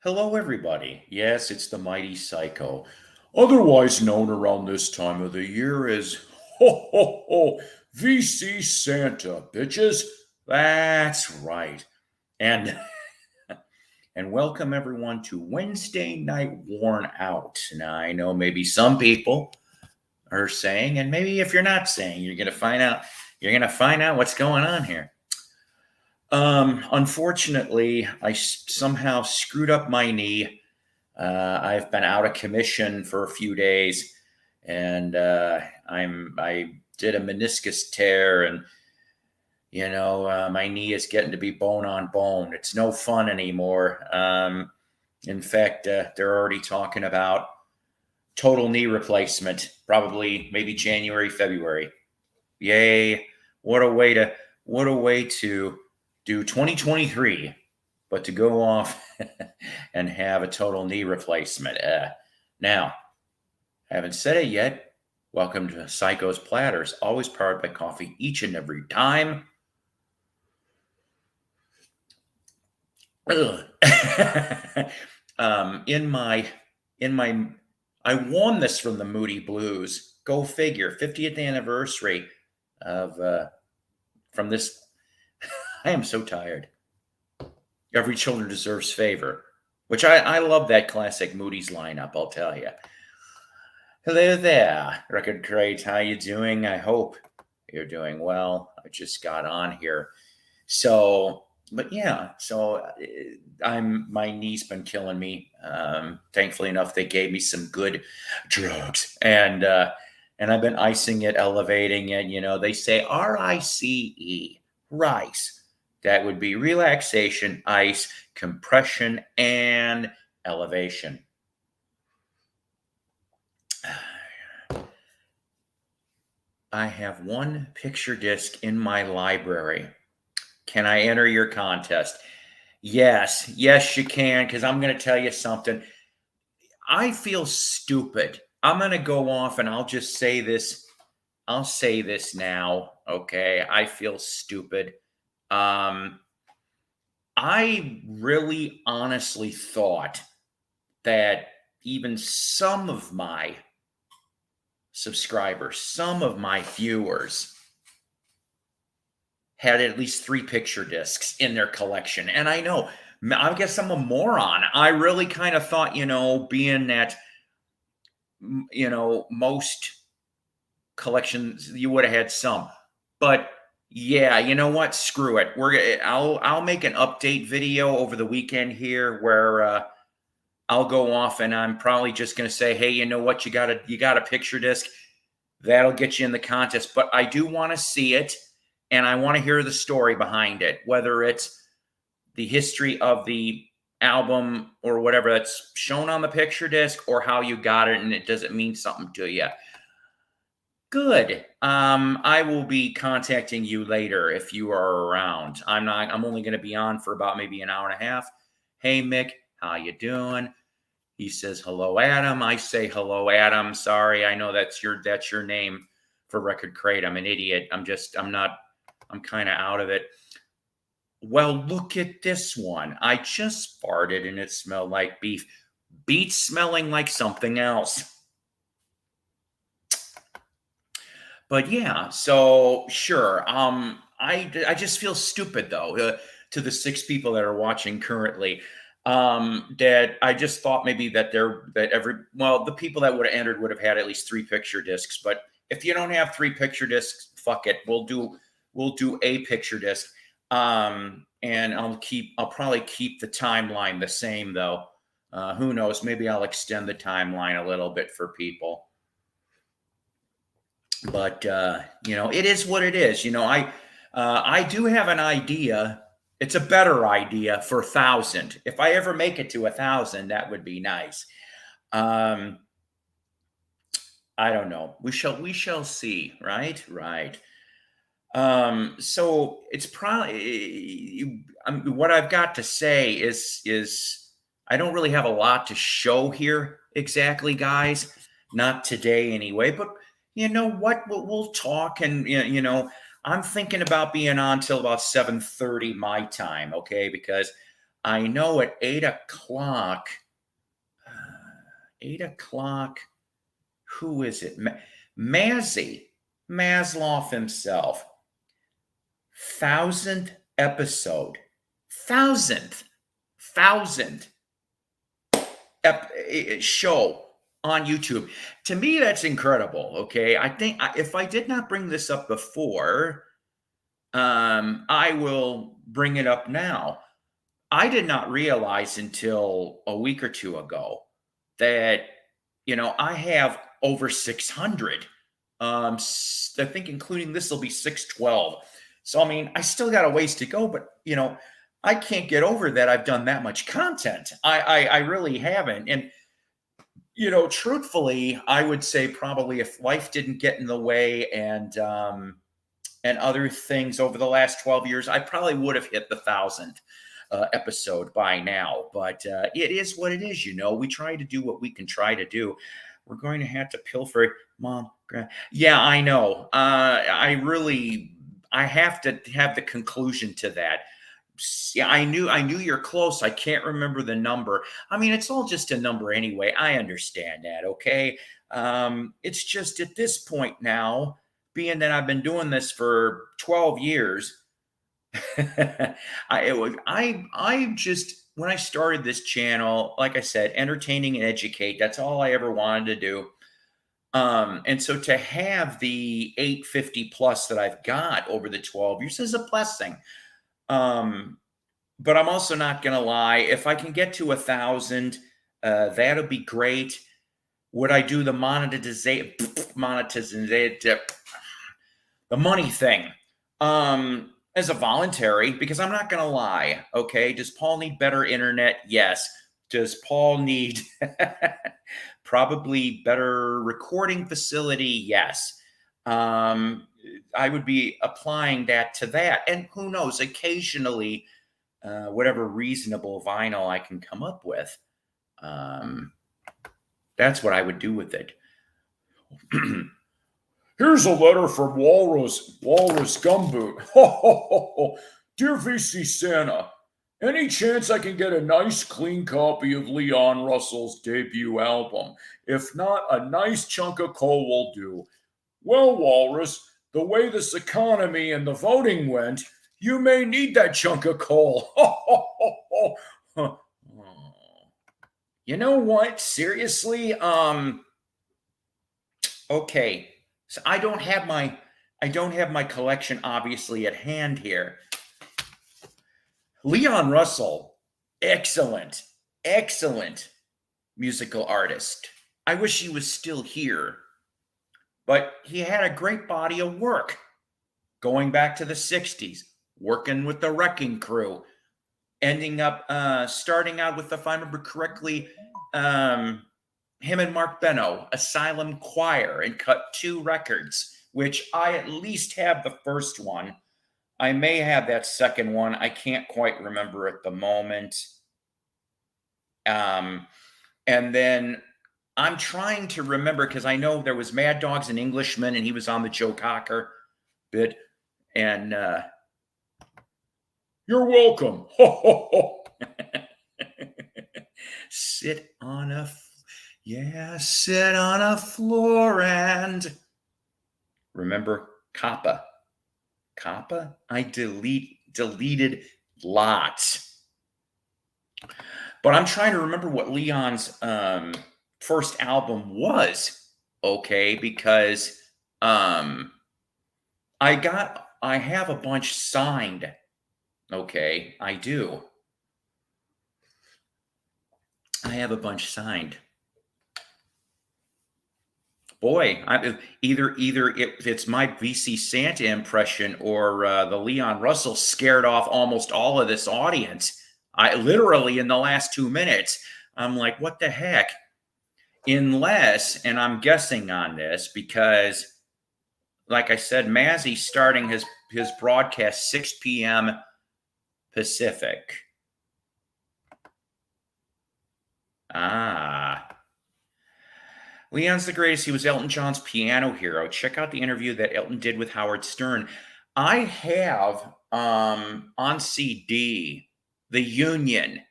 Hello, everybody. Yes, it's the mighty Psycho, otherwise known around this time of the year as Ho Ho Ho VC Santa, bitches. That's right. And and welcome everyone to Wednesday Night Worn Out. Now I know maybe some people are saying, and maybe if you're not saying, you're gonna find out what's going on here. Unfortunately, I somehow screwed up my knee. I've been out of commission for a few days, and I did a meniscus tear, and my knee is getting to be bone on bone. It's no fun anymore. In fact, they're already talking about total knee replacement, probably maybe January, February. Yay! What a way to do 2023, but to go off and have a total knee replacement. Now, haven't said it yet. Welcome to Psykos Platters, always powered by coffee each and every time. In my, I won this from the Moody Blues. Go figure, 50th anniversary of from this. I am so tired. Every children deserves favor, which I love that classic Moody's lineup, I'll tell you. Hello there, Record Crate. How you doing? I hope you're doing well. I just got on here. So, but yeah, so my knee's been killing me. Thankfully enough, they gave me some good drugs, and I've been icing it, elevating it. They say RICE, rice. That would be relaxation, ice, compression, and elevation. I have one picture disc in my library. Can I enter your contest? Yes, you can, because I'm going to tell you something. I feel stupid. I'm going to go off and I'll just say this. I'll say this now, okay? I feel stupid. I really honestly thought that even some of my subscribers, some of my viewers had at least 3 picture discs in their collection. And I know, I guess I'm a moron. I really kind of thought, being that, most collections, you would have had some. But yeah, you know what? Screw it. I'll make an update video over the weekend here where I'll go off and I'm probably just going to say, hey, you know what? You got a picture disc. That'll get you in the contest. But I do want to see it, and I want to hear the story behind it, whether it's the history of the album or whatever that's shown on the picture disc, or how you got it and does it mean something to you. Good. I will be contacting you later if you are around. I'm only going to be on for about maybe an hour and a half. Hey, Mick, how you doing? He says, hello, Adam. I say, hello, Adam. Sorry, I know that's your name for Record Crate. I'm an idiot. I'm kind of out of it. Well, look at this one. I just farted and it smelled like beef. Beets smelling like something else. But yeah, so sure. I just feel stupid though, to the 6 people that are watching currently. That I just thought maybe that the people that would have entered would have had at least 3 picture discs. But if you don't have 3 picture discs, fuck it. We'll do a picture disc. And I'll probably keep the timeline the same though. Who knows? Maybe I'll extend the timeline a little bit for people. But it is what it is. I do have an idea. It's a better idea for 1,000. If I ever make it to 1,000, that would be nice. I don't know. We shall see. Right. So it's probably what I've got to say is I don't really have a lot to show here exactly, guys. Not today anyway, but you know what? We'll talk, and I'm thinking about being on till about 7:30 my time, okay? Because I know at 8 o'clock, 8 o'clock, who is it? Mazzy, Maslow himself, 1000th episode, thousandth, thousandth show on YouTube. To me, that's incredible. Okay, I think if I did not bring this up before, I will bring it up now. I did not realize until a week or two ago that I have over 600. I think including this will be 612. So I mean, I still got a ways to go, but I can't get over that I've done that much content. I really haven't. And truthfully, I would say probably if life didn't get in the way and other things over the last 12 years, I probably would have hit the 1000th episode by now. But it is what it is. We try to do what we can try to do. We're going to have to pilfer, Mom. Yeah, I know. I have to have the conclusion to that. Yeah, I knew you're close. I can't remember the number. I mean, it's all just a number anyway. I understand that. Okay. It's just at this point now, being that I've been doing this for 12 years, I just, when I started this channel, like I said, entertaining and educate, that's all I ever wanted to do. And so to have the 850 plus that I've got over the 12 years is a blessing. But I'm also not going to lie. If I can get to 1,000, that'll be great. Would I do the monetization, the money thing, as a voluntary? Because I'm not going to lie. Okay. Does Paul need better internet? Yes. Does Paul need probably better recording facility? Yes. I would be applying that to that. And who knows, occasionally, whatever reasonable vinyl I can come up with, that's what I would do with it. Here's a letter from Walrus Gumboot. Dear VC Santa, any chance I can get a nice clean copy of Leon Russell's debut album? If not, a nice chunk of coal will do. Well, Walrus, the way this economy and the voting went, you may need that chunk of coal. You know what? Seriously? Okay. So I don't have my collection obviously at hand here. Leon Russell, excellent musical artist. I wish he was still here. But he had a great body of work going back to the 60s, working with the Wrecking Crew, ending up starting out with, if I remember correctly, him and Mark Beno, Asylum Choir, and cut 2 records, which I at least have the first one. I may have that second one. I can't quite remember at the moment. And then I'm trying to remember, because I know there was Mad Dogs and Englishmen, and he was on the Joe Cocker bit. And you're welcome. Sit on a floor and remember Kappa. I deleted lots. But I'm trying to remember what Leon's first album was, okay, because I have a bunch signed. Okay, I do. I have a bunch signed. Boy, either it's my VC Santa impression or the Leon Russell scared off almost all of this audience. I literally, in the last 2 minutes, I'm like, what the heck? Unless, and I'm guessing on this because, like I said, Mazzy's starting his broadcast 6 p.m. Pacific. Leon's the greatest. He was Elton John's piano hero. Check out the interview that Elton did with Howard Stern. I have on CD the union,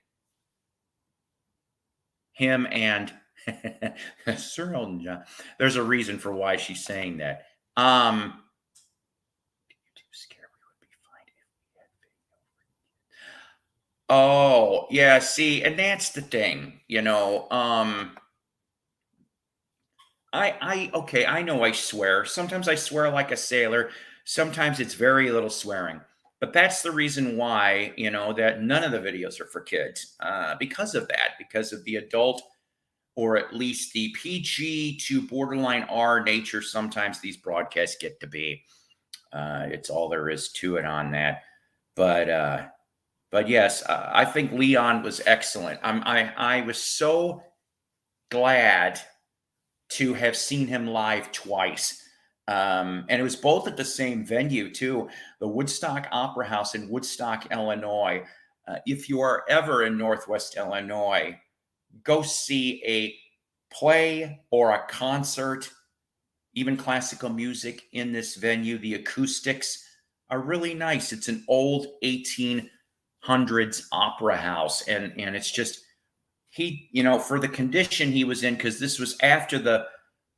him and Cyril and John. There's a reason for why she's saying that. Too scared we would be fine if we had video. Oh, yeah, see, and that's the thing, okay, I know I swear. Sometimes I swear like a sailor. Sometimes it's very little swearing. But that's the reason why, that none of the videos are for kids. Because of that, because of the adult or at least the PG to borderline R nature sometimes these broadcasts get to be. It's all there is to it on that. But yes, I think Leon was excellent. I was so glad to have seen him live twice. And it was both at the same venue, too, the Woodstock Opera House in Woodstock, Illinois. If you are ever in Northwest Illinois, go see a play or a concert, even classical music in this venue. The acoustics are really nice. It's an old 1800s opera house. And it's just, for the condition he was in, because this was after the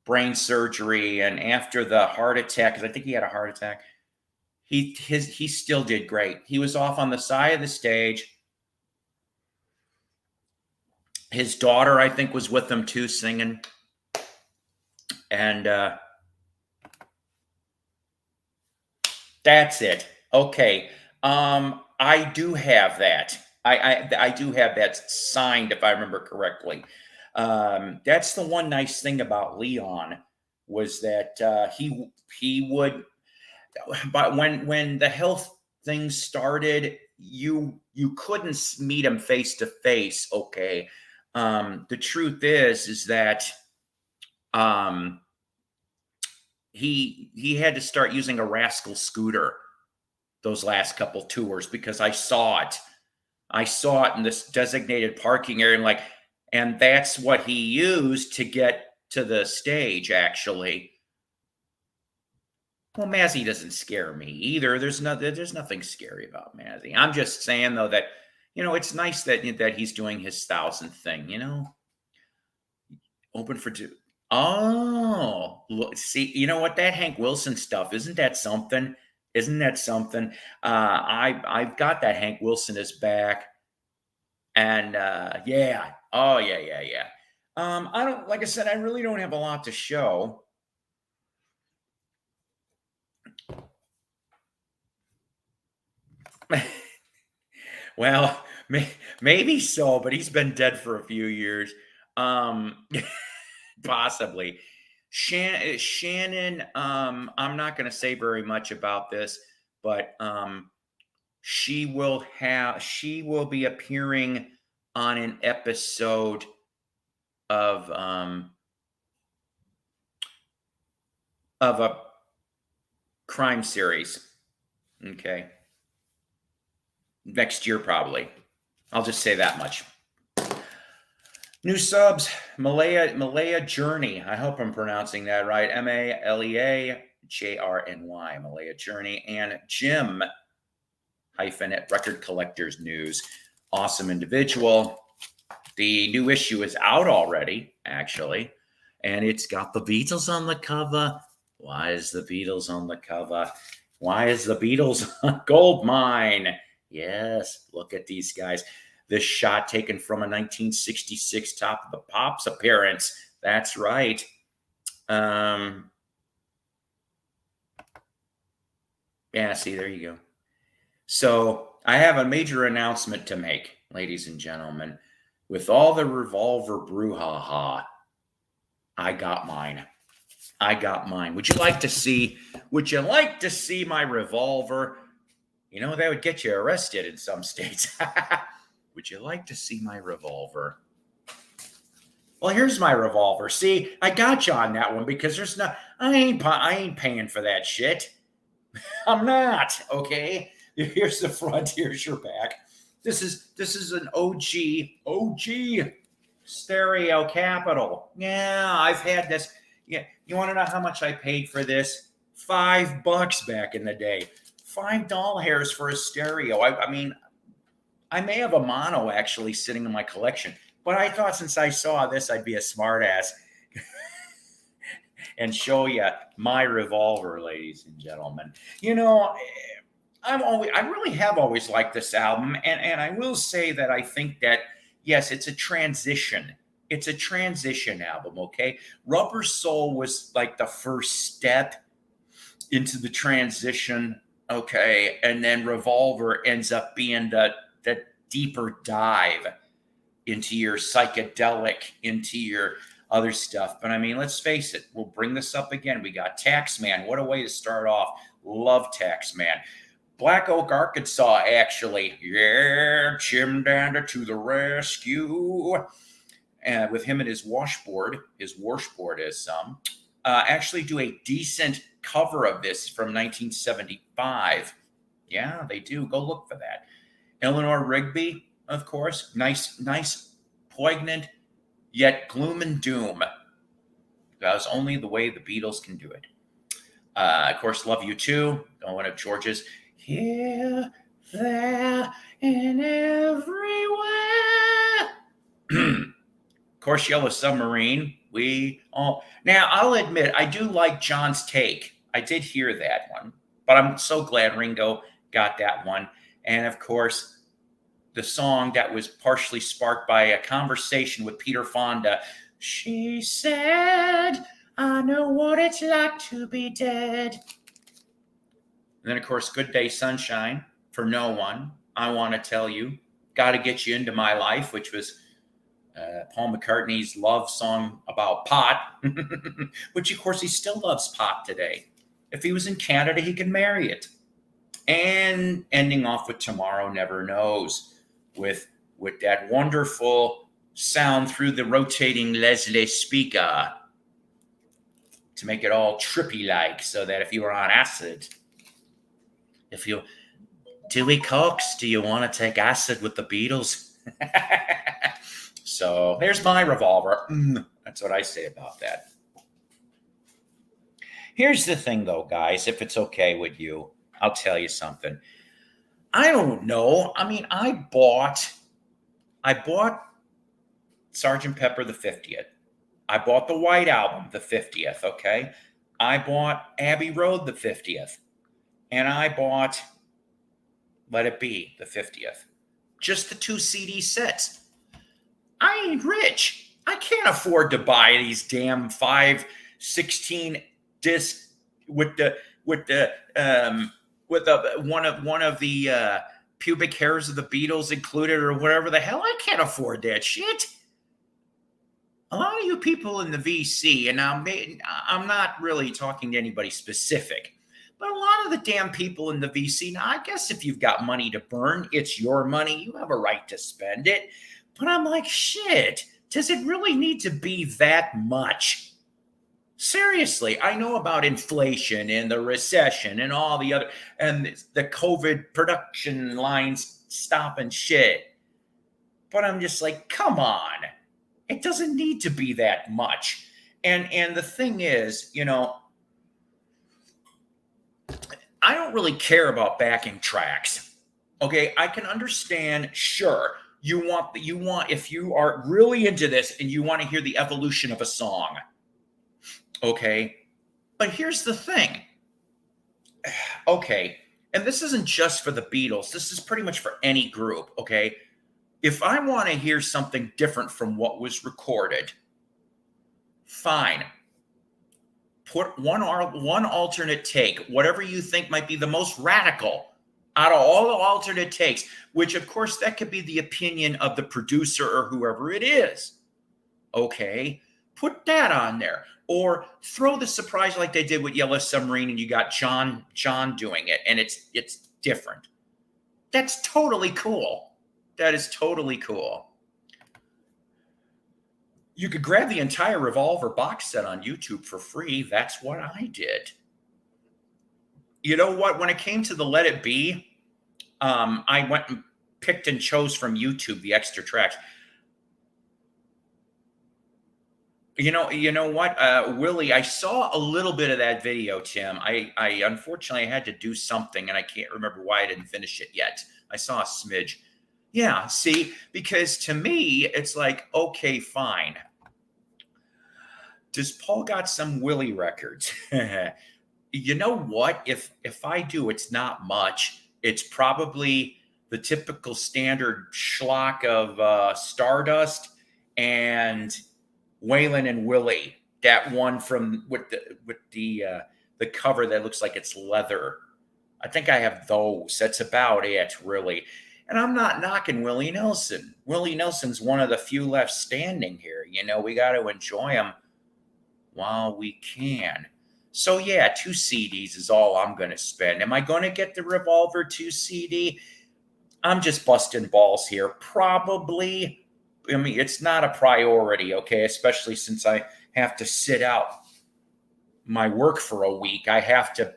brain surgery and after the heart attack, because I think he had a heart attack, he still did great. He was off on the side of the stage. His daughter, I think, was with him too, singing. And that's it. Okay. I do have that. I do have that signed, if I remember correctly. That's the one nice thing about Leon was that he would, but when the health thing started, you couldn't meet him face to face. Okay. The truth is that he had to start using a rascal scooter those last couple tours because I saw it. I saw it in this designated parking area, and that's what he used to get to the stage, actually. Well, Mazzy doesn't scare me either. There's nothing scary about Mazzy. I'm just saying though that, it's nice that he's doing his 1,000th thing, Open for two. Oh, look, see, you know what? That Hank Wilson stuff, isn't that something? Isn't that something? I've got that Hank Wilson is back. And yeah. Oh, yeah. Like I said, I really don't have a lot to show. Well, maybe so, but he's been dead for a few years. Possibly. Shannon, I'm not going to say very much about this, but she will be appearing on an episode of a crime series. Okay. Next year, probably. I'll just say that much. New subs, Malaya Journey. I hope I'm pronouncing that right. MALEA JRNY, Malaya Journey. And Jim at Record Collectors News. Awesome individual. The new issue is out already, actually. And it's got the Beatles on the cover. Why is the Beatles on the cover? Why is the Beatles on Goldmine? Yes, look at these guys. This shot taken from a 1966 Top of the Pops appearance. That's right. Yeah, see, there you go. So I have a major announcement to make, ladies and gentlemen. With all the Revolver brouhaha, I got mine. Would you like to see my revolver? That would get you arrested in some states. Would you like to see my revolver? Well, here's my revolver. See, I got you on that one because I ain't paying for that shit. I'm not, okay? Here's the front, here's your back. This is an OG stereo Capital. Yeah, I've had this. Yeah, you want to know how much I paid for this? $5 back in the day. $5 for a stereo. I I may have a mono actually sitting in my collection, but I thought since I saw this, I'd be a smartass and show you my revolver, ladies and gentlemen. You know, I really have always liked this album, and I will say that I think that yes, it's a transition. It's a transition album, okay? Rubber Soul was like the first step into the transition, okay, and then Revolver ends up being the deeper dive into your psychedelic, into your other stuff. But I mean, let's face it, we'll bring this up again. We got Taxman. What a way to start off. Love Taxman. Black Oak, Arkansas, actually. Yeah, Jim Dander to the rescue. With him and his washboard as some, actually do a decent cover of this from 1975. Yeah, they do. Go look for that. Eleanor Rigby, of course. Nice, poignant, yet gloom and doom. That was only the way the Beatles can do it. Of course, Love You Too, one of George's. Here, there, and everywhere. Of course, Yellow Submarine. Now, I'll admit, I do like John's take. I did hear that one, but I'm so glad Ringo got that one. And of course, the song that was partially sparked by a conversation with Peter Fonda. She said, I know what it's like to be dead. And then, of course, Good Day Sunshine, For No One, I Want to Tell You, Gotta Get You Into My Life, which was Paul McCartney's love song about pot, which, of course, he still loves pot today. If he was in Canada, he could marry it. And ending off with Tomorrow Never Knows, with that wonderful sound through the rotating Leslie speaker to make it all trippy-like, so that if you were on acid, Dewey Cox, do you want to take acid with the Beatles? So there's my Revolver. That's what I say about that. Here's the thing, though, guys, if it's okay with you, I'll tell you something. I don't know. I mean, I bought Sgt. Pepper the 50th. I bought the White Album the 50th, okay? I bought Abbey Road the 50th. And I bought Let It Be the 50th. Just the 2 CD sets. I ain't rich. I can't afford to buy these damn 5/16 disc with one of the pubic hairs of the Beatles included or whatever the hell. I can't afford that shit. A lot of you people in the VC, and I'm not really talking to anybody specific, but a lot of the damn people in the VC, now I guess if you've got money to burn, it's your money. You have a right to spend it. But I'm like, shit, does it really need to be that much? Seriously, I know about inflation and the recession and all the other, and the COVID production lines stopping shit. But I'm just like, come on. It doesn't need to be that much. And the thing is, you know, I don't really care about backing tracks. Okay, I can understand, sure, you want if you are really into this and you want to hear the evolution of a song. Okay, but here's the thing. Okay, and this isn't just for the Beatles. This is pretty much for any group, okay? If I want to hear something different from what was recorded, fine. Put one alternate take, whatever you think might be the most radical out of all the alternate takes, which of course that could be the opinion of the producer or whoever it is. Okay, put that on there. Or throw the surprise like they did with Yellow Submarine and you got John doing it and it's different. That's totally cool. That is totally cool. You could grab the entire Revolver box set on YouTube for free. That's what I did. You know what? When it came to the Let It Be, I went and picked and chose from YouTube the extra tracks. You know what, Willie, I saw a little bit of that video, Tim. I unfortunately had to do something, and I can't remember why I didn't finish it yet. I saw a smidge. Yeah, see, because to me, it's like, okay, fine. Does Paul got some Willie records? You know what? If I do, it's not much. It's probably the typical standard schlock of Stardust and Waylon and Willie. That one from with the cover that looks like it's leather. I think I have those. That's about it, really. And I'm not knocking Willie Nelson. Willie Nelson's one of the few left standing here. You know, we got to enjoy him while we can. So yeah, 2 CDs is all I'm going to spend. Am I going to get the Revolver 2 CD? I'm just busting balls here. Probably. I mean, it's not a priority, okay? Especially since I have to sit out my work for a week. I have to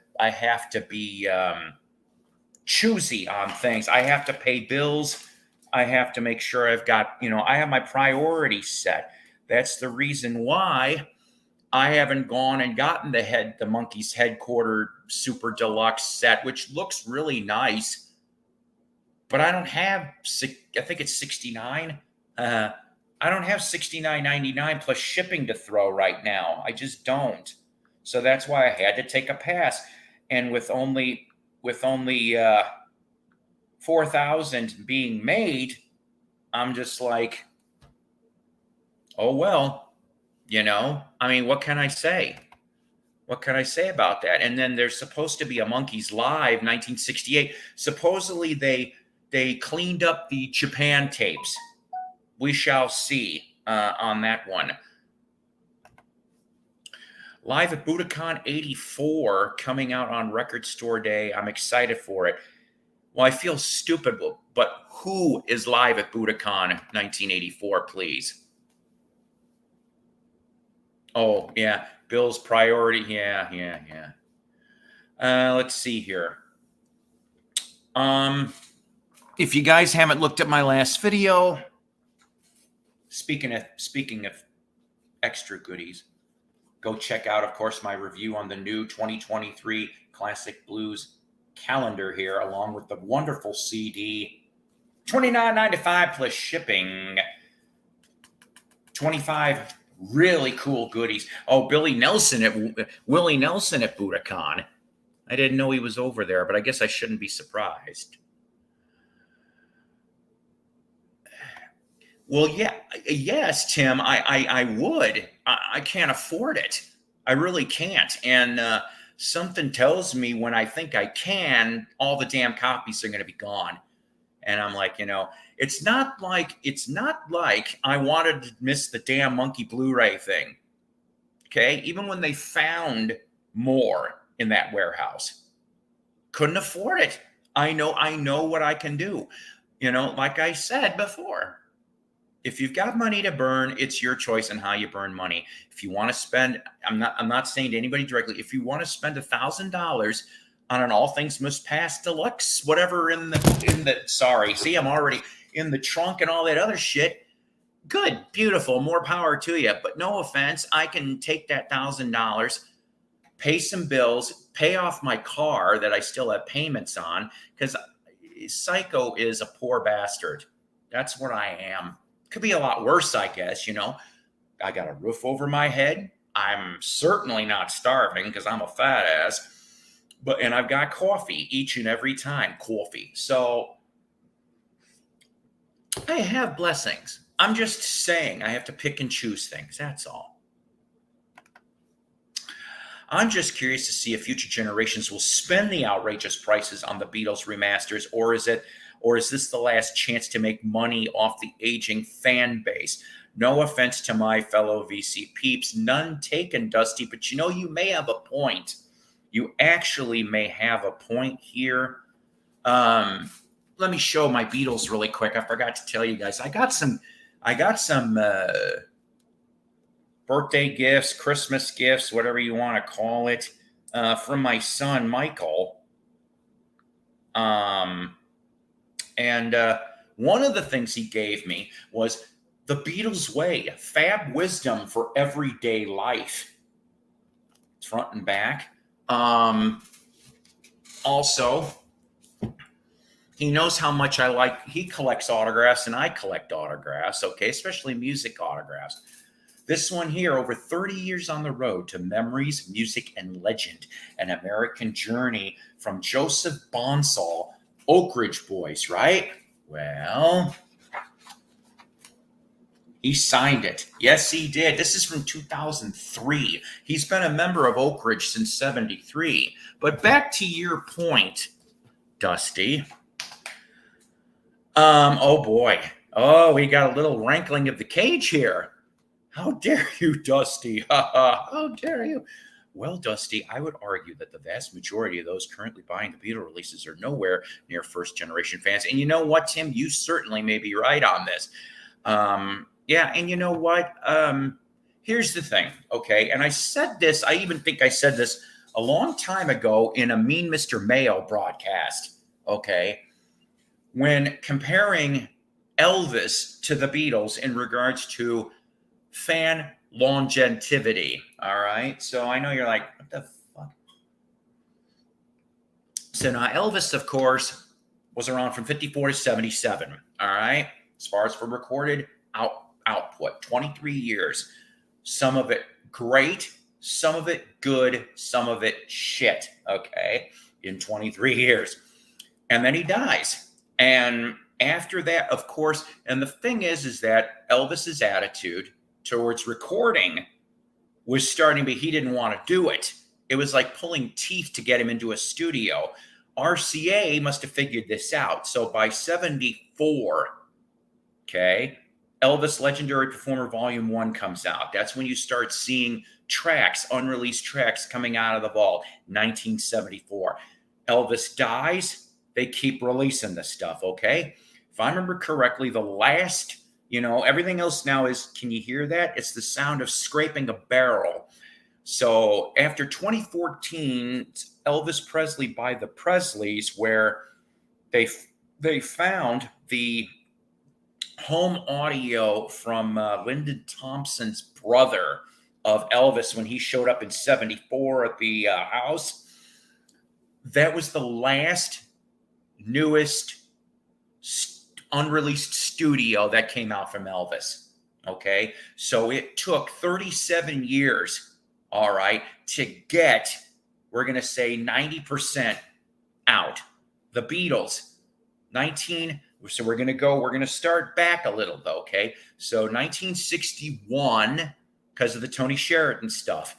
be choosy on things. I have to pay bills. I have to make sure I've got, I have my priorities set. That's the reason why I haven't gone and gotten the Monkeys headquarter super deluxe set, which looks really nice. But I don't have, I think it's 69. I don't have 69.99 plus shipping to throw right now. I just don't. So that's why I had to take a pass. And with only 4,000 being made, I'm just like, oh well. I mean, what can I say? What can I say about that? And then there's supposed to be a Monkeys Live 1968. Supposedly they cleaned up the Japan tapes. We shall see on that one. Live at Budokan 84 coming out on Record Store Day. I'm excited for it. Well, I feel stupid, but who is live at Budokan 1984, please? Oh, yeah. Bill's priority. Yeah. Let's see here. If you guys haven't looked at my last video, speaking of extra goodies, go check out, of course, my review on the new 2023 Classic Blues calendar here, along with the wonderful CD. $29.95 plus shipping. 25 really cool goodies. Oh, Willie Nelson at Budokan. I didn't know he was over there, but I guess I shouldn't be surprised. Well, yes, Tim, I would. I can't afford it. I really can't. And something tells me when I think I can, all the damn copies are going to be gone. And I'm like, it's not like I wanted to miss the damn Monkey Blu-ray thing. Okay, even when they found more in that warehouse, couldn't afford it. I know what I can do. Like I said before, if you've got money to burn, it's your choice on how you burn money. If you want to spend, I'm not saying to anybody directly, if you want to spend $1,000 on an All Things Must Pass deluxe, whatever I'm already in the trunk and all that other shit. Good, beautiful, more power to you. But no offense, I can take that $1,000, pay some bills, pay off my car that I still have payments on, because Psycho is a poor bastard. That's what I am. Could be a lot worse, I guess. I got a roof over my head. I'm certainly not starving because I'm a fat ass. And I've got coffee each and every time. Coffee. So I have blessings. I'm just saying I have to pick and choose things. That's all. I'm just curious to see if future generations will spend the outrageous prices on the Beatles remasters, or is this the last chance to make money off the aging fan base? No offense to my fellow VC peeps, none taken, Dusty, but you may have a point. You actually may have a point here. Let me show my Beatles really quick. I forgot to tell you guys. I got some birthday gifts, Christmas gifts, whatever you want to call it, from my son, Michael. And one of the things he gave me was The Beatles Way, Fab Wisdom for Everyday Life. Front and back. Also, He knows how much he collects autographs and I collect autographs, okay, especially music autographs. This one here, over 30 years on the road to memories, music, and legend, an American journey from Joseph Bonsall, Oak Ridge Boys, right? Well, he signed it. Yes, he did. This is from 2003. He's been a member of Oak Ridge since 73. But back to your point, Dusty. Oh boy. Oh, we got a little rankling of the cage here. How dare you, Dusty? How dare you? Well, Dusty, I would argue that the vast majority of those currently buying the Beatle releases are nowhere near first generation fans. And you know what, Tim? You certainly may be right on this. Yeah, and you know what? Here's the thing, okay? And I said this, I even think I said this a long time ago in a Mean Mr. Mayo broadcast, okay? When comparing Elvis to the Beatles in regards to fan longevity, all right? So I know you're like, what the fuck? So now Elvis, of course, was around from 54 to 77, all right? As far as for recorded output, 23 years. Some of it great, some of it good, some of it shit, okay, in 23 years. And then he dies. And after that, of course, and the thing is that Elvis's attitude towards recording was starting to be, he didn't want to do it. It was like pulling teeth to get him into a studio. RCA must have figured this out. So by 74, okay, Elvis Legendary Performer Volume 1 comes out. That's when you start seeing tracks, unreleased tracks coming out of the vault, 1974. Elvis dies, they keep releasing this stuff, okay? If I remember correctly, the last, everything else now is, can you hear that? It's the sound of scraping a barrel. So after 2014, Elvis Presley by the Presleys, where they found the home audio from Lyndon Thompson's brother of Elvis when he showed up in 74 at the house. That was the last, newest, unreleased studio that came out from Elvis. Okay. So it took 37 years, all right, to get, we're going to say 90% out. The Beatles, so we're going to start back a little though, okay? So 1961, because of the Tony Sheridan stuff.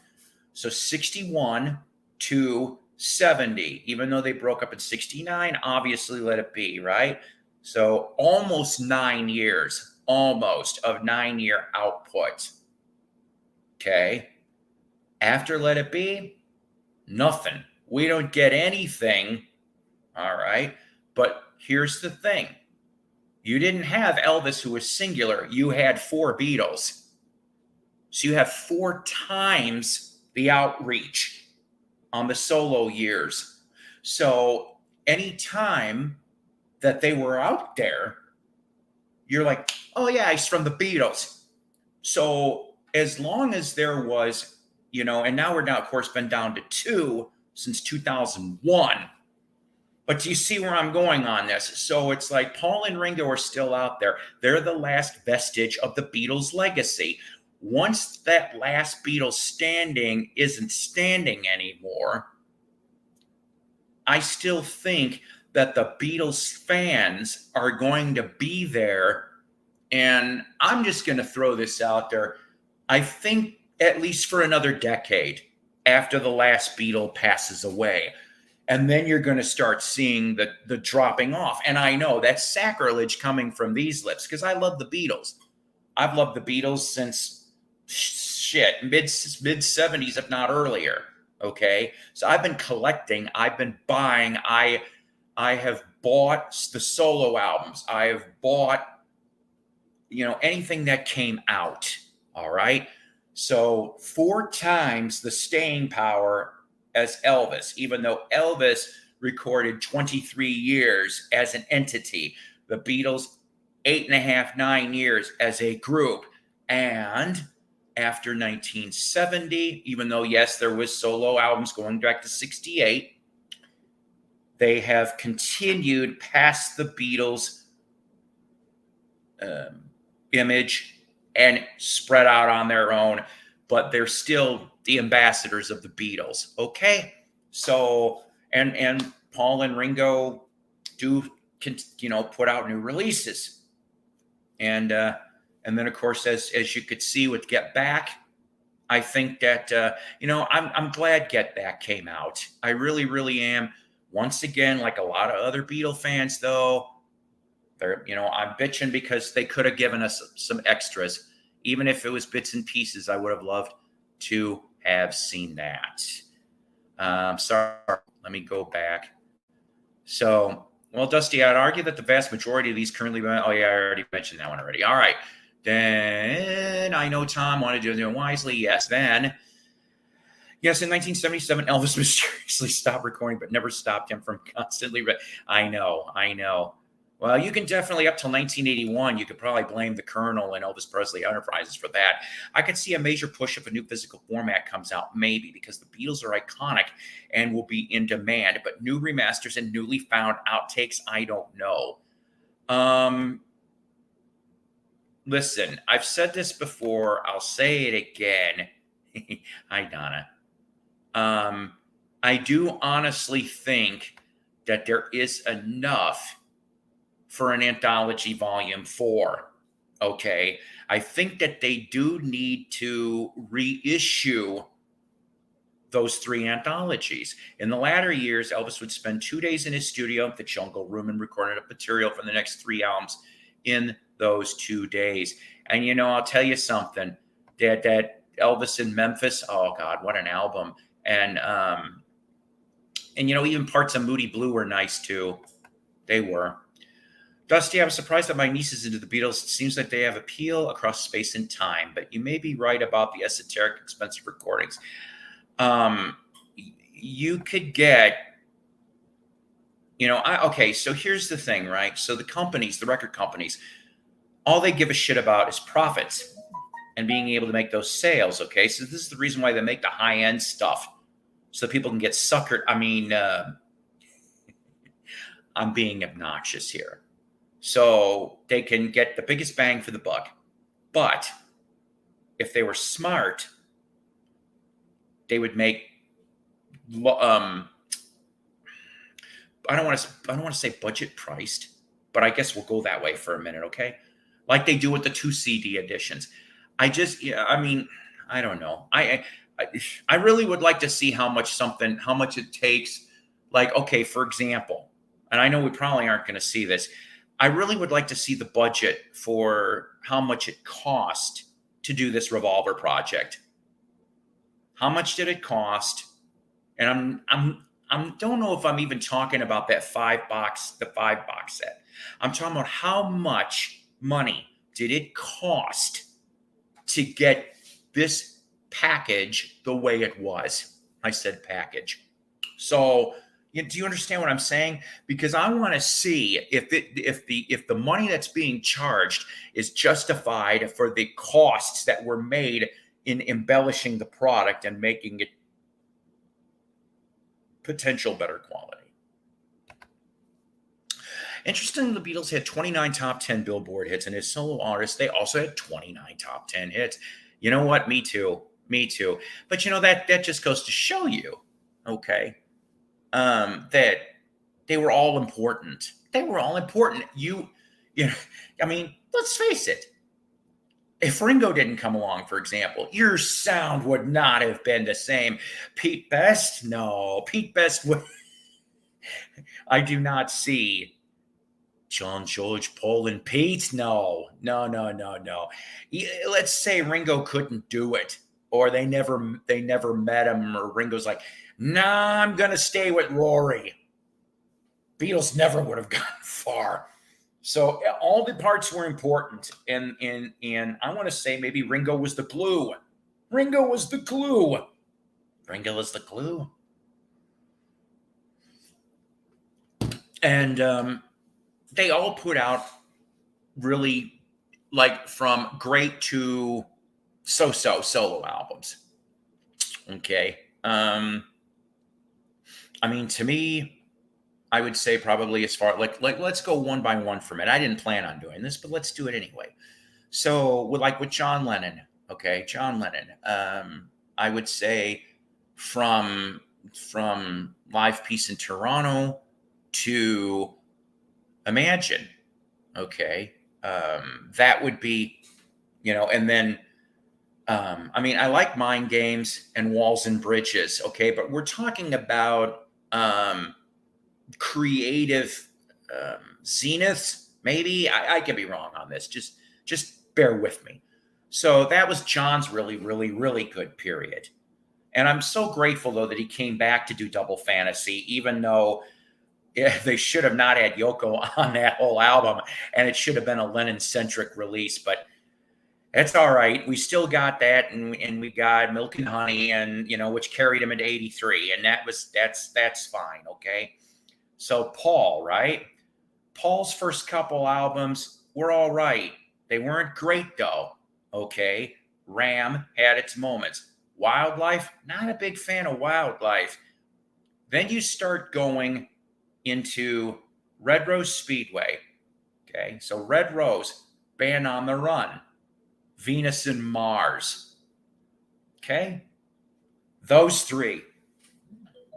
So 61 to 70, even though they broke up in 69, obviously Let It Be, right? So almost 9 years, almost of 9-year output. Okay. After Let It Be, nothing. We don't get anything. All right. But here's the thing. You didn't have Elvis, who was singular. You had 4 Beatles. So you have 4 times the outreach on the solo years. So any time that they were out there, you're like, oh yeah, he's from the Beatles. So as long as there was, and now of course, been down to 2 since 2001. But do you see where I'm going on this? So it's like Paul and Ringo are still out there. They're the last vestige of the Beatles' legacy. Once that last Beatles standing isn't standing anymore, I still think that the Beatles fans are going to be there. And I'm just going to throw this out there. I think at least for another decade after the last Beatle passes away. And then you're going to start seeing the dropping off. And I know that's sacrilege coming from these lips because I love the Beatles. I've loved the Beatles since mid 70s, if not earlier. Okay. So I've been collecting. I've been buying. I have bought the solo albums. I have bought, anything that came out. All right. So 4 times the staying power as Elvis, even though Elvis recorded 23 years as an entity, the Beatles 8.5, 9 years as a group. And after 1970, even though, yes, there was solo albums going back to 68, they have continued past the Beatles image and spread out on their own, but they're still the ambassadors of the Beatles. Okay, so and Paul and Ringo do put out new releases, and then of course as you could see with Get Back, I think that I'm glad Get Back came out. I really really am. Once again, like a lot of other Beatle fans, though, I'm bitching because they could have given us some extras. Even if it was bits and pieces, I would have loved to have seen that. Sorry, let me go back. So, well, Dusty, I'd argue that the vast majority of these currently, oh yeah, I already mentioned that one already. All right. Then I know Tom wanted to do it wisely. Yes. Then, yes, in 1977, Elvis mysteriously stopped recording, but never stopped him from constantly. I know. Well, you can definitely, up till 1981, you could probably blame the Colonel and Elvis Presley Enterprises for that. I could see a major push if a new physical format comes out, maybe, because the Beatles are iconic and will be in demand. But new remasters and newly found outtakes, I don't know. Listen, I've said this before. I'll say it again. Hi, Donna. I do honestly think that there is enough for an anthology volume 4. Okay. I think that they do need to reissue those 3 anthologies. In the latter years, Elvis would spend 2 days in his studio at the Jungle Room and recorded up material for the next 3 albums in those 2 days. And I'll tell you something, that Elvis in Memphis, oh God, what an album. And even parts of Moody Blue were nice too. They were. Dusty, I was surprised that my niece is into the Beatles. It seems like they have appeal across space and time, but you may be right about the esoteric, expensive recordings. You could get, okay, so here's the thing, right? So the record companies, all they give a shit about is profits and being able to make those sales, okay? So this is the reason why they make the high-end stuff, so people can get suckered. I mean, I'm being obnoxious here. So they can get the biggest bang for the buck. But if they were smart, they would make I don't want to say budget priced, but I guess we'll go that way for a minute, okay? Like they do with the 2 CD editions. I don't know. I really would like to see how much it takes. Like, okay, for example, and I know we probably aren't going to see this. I really would like to see the budget for how much it cost to do this Revolver project. How much did it cost? And I don't know if I'm even talking about that 5-box set. I'm talking about how much money did it cost to get this package the way it was. I said package. So, do you understand what I'm saying? Because I want to see if the money that's being charged is justified for the costs that were made in embellishing the product and making it potential better quality. Interesting, the Beatles had 29 top 10 Billboard hits, and as solo artists, they also had 29 top 10 hits. You know what? Me too. But that just goes to show you, okay, that they were all important. They were all important. I mean, let's face it. If Ringo didn't come along, for example, your sound would not have been the same. Pete Best? No. Pete Best would... I do not see John, George, Paul, and Pete. No. Let's say Ringo couldn't do it, or they never met him, or Ringo's like, nah, I'm going to stay with Rory. Beatles never would have gotten far. So all the parts were important. And I want to say maybe Ringo was the glue. And they all put out really, like, from great to so-so solo albums. Okay. I mean, to me, I would say probably as far like let's go one by one from it. I didn't plan on doing this, but let's do it anyway. So with John Lennon, okay, John Lennon. I would say from Live Peace in Toronto to Imagine, okay. That would be, and then I mean, I like Mind Games and Walls and Bridges, okay, but we're talking about creative zeniths. Maybe I could be wrong on this. Just bear with me. So that was John's really, really, really good period. And I'm so grateful though that he came back to do Double Fantasy, even though they should have not had Yoko on that whole album, and it should have been a Lennon-centric release. But it's all right. We still got that, and we got Milk and Honey, and which carried him into '83, and that's fine. Okay. So Paul, right? Paul's first couple albums were all right. They weren't great though. Okay. Ram had its moments. Wildlife, not a big fan of Wildlife. Then you start going into Red Rose Speedway. Okay. So Red Rose, Band on the Run, Venus and Mars. Okay. Those three,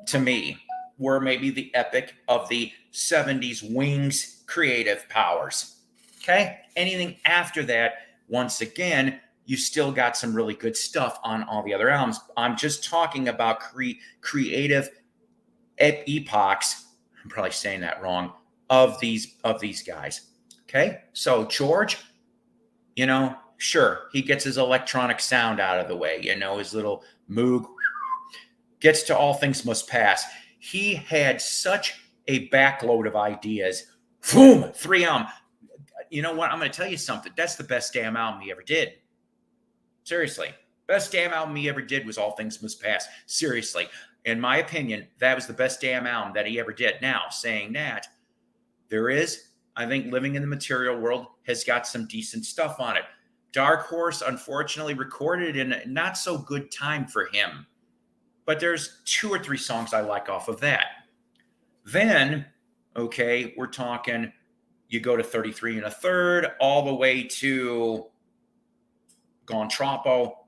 to me, were maybe the epic of the 70s Wings creative powers. Okay. Anything after that, once again, you still got some really good stuff on all the other albums. I'm just talking about creative epochs. I'm probably saying that wrong, of these guys. Okay. So George, sure, he gets his electronic sound out of the way, his little Moog, gets to All Things Must Pass. He had such a backload of ideas. Boom, 3 albums. You know what? I'm going to tell you something. That's the best damn album he ever did. Seriously. Best damn album he ever did was All Things Must Pass. Seriously. In my opinion, that was the best damn album that he ever did. Now, saying that, I think Living in the Material World has got some decent stuff on it. Dark Horse, unfortunately, recorded in a not so good time for him. But there's 2 or 3 songs I like off of that. Then, okay, we're talking, you go to 33 1/3, all the way to Gone Troppo.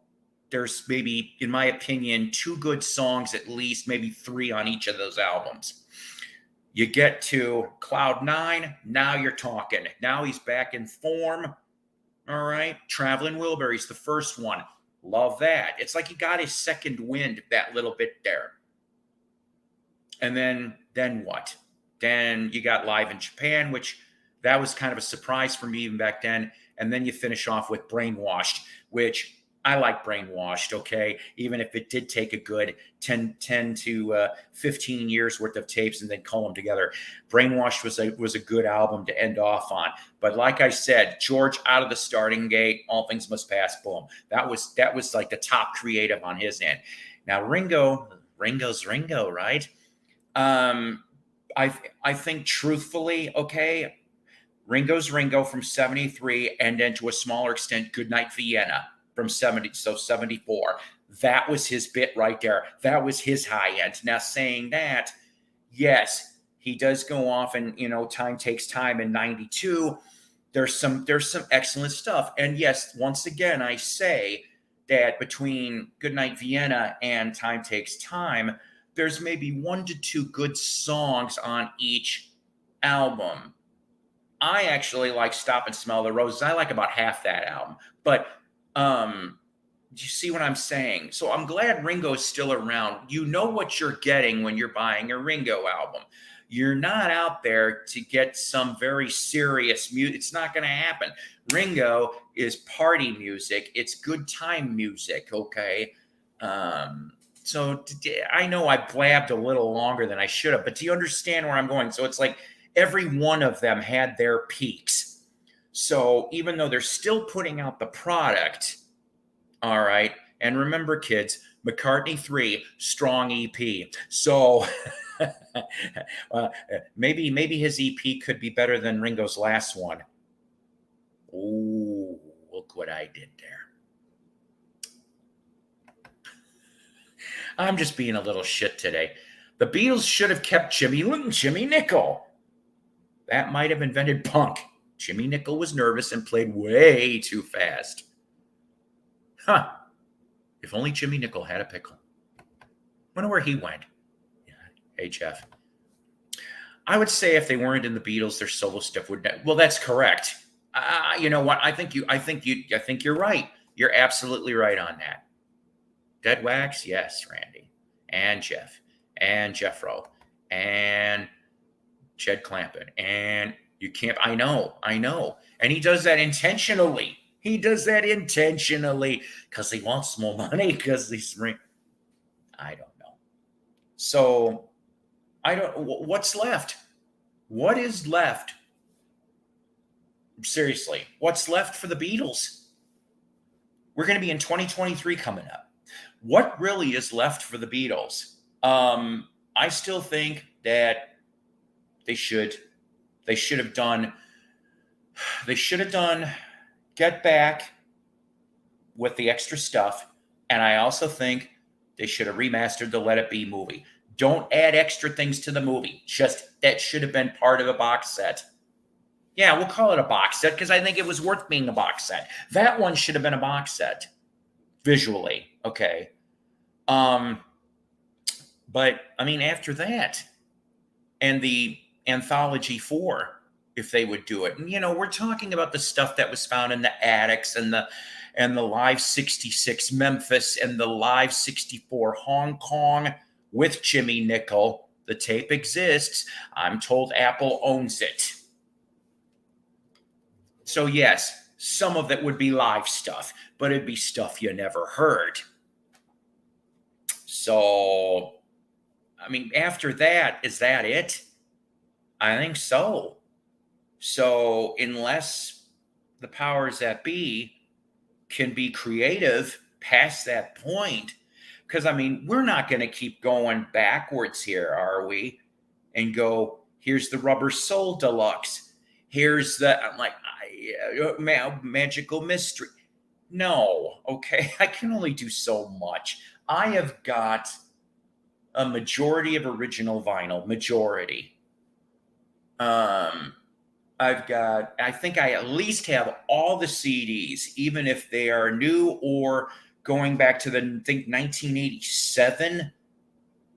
There's maybe, in my opinion, 2 good songs, at least, maybe 3 on each of those albums. You get to Cloud 9, now you're talking. Now he's back in form. All right. Traveling Wilburys, the first one. Love that. It's like he got his second wind that little bit there. And then what? Then you got Live in Japan, which that was kind of a surprise for me even back then. And then you finish off with Brainwashed, which I like Brainwashed, okay? Even if it did take a good 10 to 15 years worth of tapes and then cull them together. Brainwashed was a good album to end off on. But like I said, George out of the starting gate, All Things Must Pass, boom. That was like the top creative on his end. Now Ringo's Ringo, right? I think truthfully, okay, Ringo's Ringo from 73, and then to a smaller extent, Goodnight Vienna from 74. That was his bit right there. That was his high end. Now, saying that, yes, he does go off and, Time Takes Time in 92. There's some excellent stuff. And yes, once again, I say that between Goodnight Vienna and Time Takes Time, there's maybe 1 to 2 good songs on each album. I actually like Stop and Smell the Roses. I like about half that album. But do you see what I'm saying? So I'm glad Ringo's still around. You know what you're getting when you're buying a Ringo album. You're not out there to get some very serious music. It's not going to happen. Ringo is party music. It's good time music, okay? So I know I blabbed a little longer than I should have, but do you understand where I'm going? So it's like every one of them had their peaks. So even though they're still putting out the product, all right, and remember, kids, McCartney 3, strong EP. So maybe his EP could be better than Ringo's last one. Oh, look what I did there. I'm just being a little shit today. The Beatles should have kept Jimmy Nickel. That might have invented punk. Jimmy Nickel was nervous and played way too fast. Huh. If only Jimmy Nickel had a pickle. Wonder where he went. Hey, Jeff. I would say if they weren't in the Beatles, their solo stuff would. Well, that's correct. You know what? I think you're right. You're absolutely right on that. Dead Wax, yes, Randy, and Jeff, and Jeffro, and Jed Clampett, and you can't. I know, and he does that intentionally. Because he wants more money. Because he's I don't know. So I don't. What's left? What is left? Seriously, what's left for the Beatles? We're going to be in 2023 coming up. What really is left for the Beatles? I still think that they should have done Get Back with the extra stuff, and I also think they should have remastered the Let It Be movie. Don't add extra things to the movie. Just that should have been part of a box set. Yeah, we'll call it a box set because I think it was worth being a box set. That one should have been a box set visually. Okay. But I mean, after that, and the Anthology 4, if they would do it, and we're talking about the stuff that was found in the attics and the Live 66 Memphis and the Live 64 Hong Kong with Jimmy Nickel. The tape exists. I'm told Apple owns it. So yes, some of it would be live stuff, but it'd be stuff you never heard. So, I mean, after that, is that it? I think so. So, unless the powers that be can be creative past that point, because, I mean, we're not going to keep going backwards here, are we? And go, here's the Rubber Soul Deluxe. Here's the, I'm like, Magical Mystery. No, okay? I can only do so much. I have got a majority of original vinyl. Majority. I think I at least have all the CDs, even if they are new or going back to I think 1987.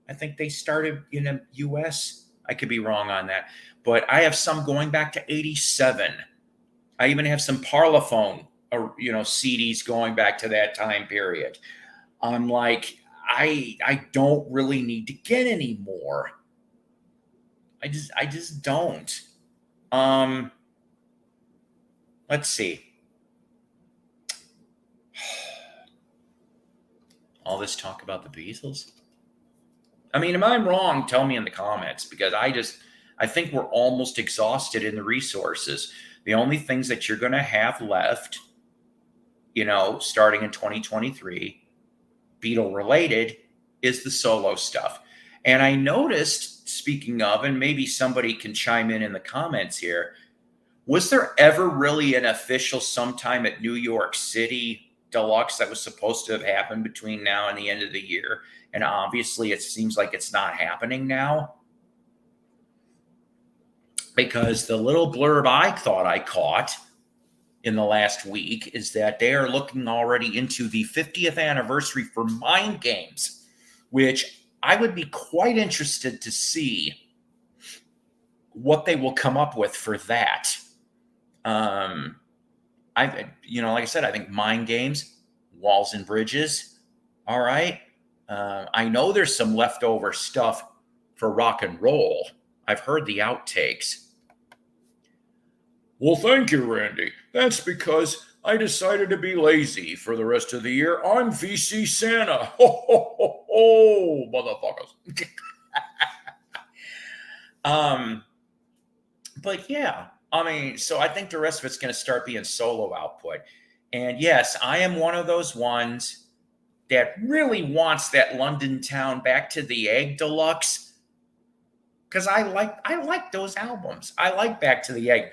I think they started in the US. I could be wrong on that. But I have some going back to 87. I even have some Parlophone, CDs going back to that time period. I'm like, I don't really need to get any more. I just don't. Let's see. All this talk about the Beatles. I mean, am I wrong? Tell me in the comments, because I think we're almost exhausted in the resources. The only things that you're going to have left, starting in 2023, Beatle related, is the solo stuff. And I noticed, speaking of, and maybe somebody can chime in the comments here, was there ever really an official sometime at New York City Deluxe that was supposed to have happened between now and the end of the year? And obviously it seems like it's not happening now, because the little blurb I thought I caught in the last week is that they are looking already into the 50th anniversary for Mind Games, which I would be quite interested to see what they will come up with for that. Like I said, I think Mind Games, Walls and Bridges. All right. I know there's some leftover stuff for Rock and Roll. I've heard the outtakes. Well, thank you, Randy. That's because I decided to be lazy for the rest of the year. I'm VC Santa. Ho, ho, ho, ho, motherfuckers. But yeah, I mean, so I think the rest of it's going to start being solo output. And yes, I am one of those ones that really wants that London Town Back to the Egg Deluxe, because I like those albums. I like Back to the Egg.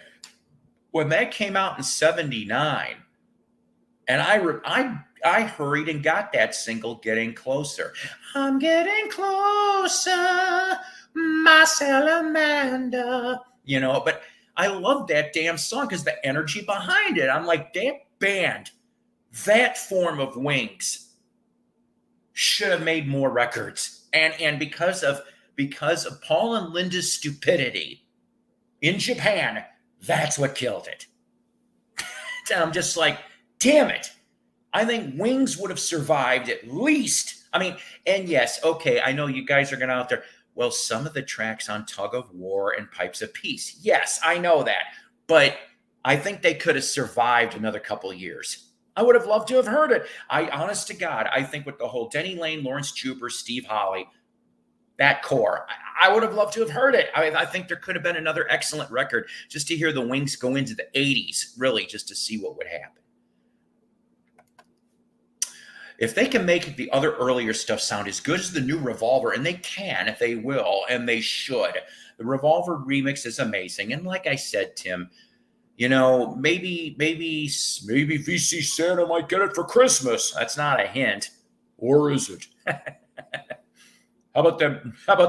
When that came out in 79, and I hurried and got that single, Getting Closer. I'm getting closer, my salamander. But I love that damn song because the energy behind it. I'm like, that band, that form of Wings should have made more records. And because of Paul and Linda's stupidity in Japan, that's what killed it. And I'm just like, damn it. I think Wings would have survived at least. I mean, and yes, okay, I know you guys are going out there. Well, some of the tracks on Tug of War and Pipes of Peace. Yes, I know that. But I think they could have survived another couple of years. I would have loved to have heard it. Honest to God, I think with the whole Denny Lane, Lawrence Juber, Steve Holley, that core, I would have loved to have heard it. I think there could have been another excellent record just to hear the Wings go into the 80s, really, just to see what would happen. If they can make the other earlier stuff sound as good as the new Revolver, and they can, if they will, and they should. The Revolver remix is amazing. And like I said, Tim, maybe VC Santa might get it for Christmas. That's not a hint. Or is it? How about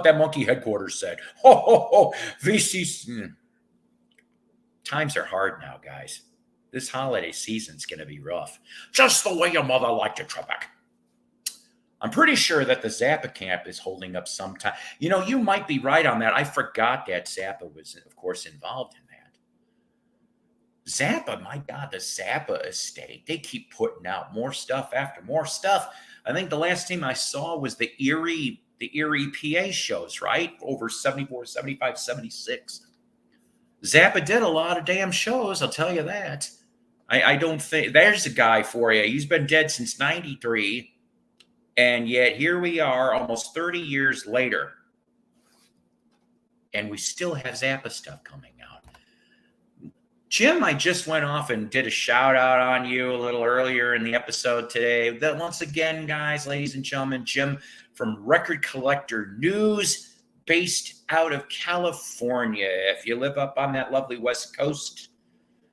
that Monkey Headquarters said? Ho, ho, ho, VC. Times are hard now, guys. This holiday season's going to be rough. Just the way your mother liked it, Trebek. I'm pretty sure that the Zappa camp is holding up some time. You might be right on that. I forgot that Zappa was, of course, involved in that. Zappa, my God, the Zappa estate. They keep putting out more stuff after more stuff. I think the last thing I saw was the Erie PA shows, right? Over 74, 75, 76. Zappa did a lot of damn shows, I'll tell you that. I don't think there's a guy for you. He's been dead since 93. And yet here we are almost 30 years later. And we still have Zappa stuff coming out. Jim, I just went off and did a shout out on you a little earlier in the episode today. Once again, guys, ladies and gentlemen, Jim from Record Collector News, based out of California. If you live up on that lovely West Coast,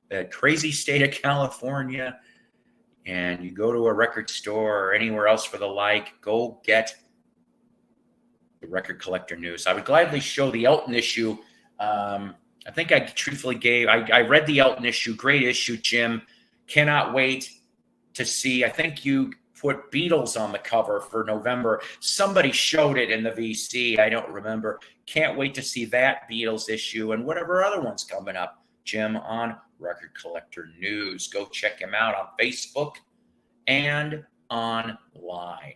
the crazy state of California, and you go to a record store or anywhere else for the like, go get the Record Collector News. I would gladly show the Elton issue. I think I truthfully I read the Elton issue. Great issue, Jim. Cannot wait to see. I think you put Beatles on the cover for November. Somebody showed it in the VC. I don't remember. Can't wait to see that Beatles issue and whatever other one's coming up, Jim, on Record Collector News. Go check him out on Facebook and online.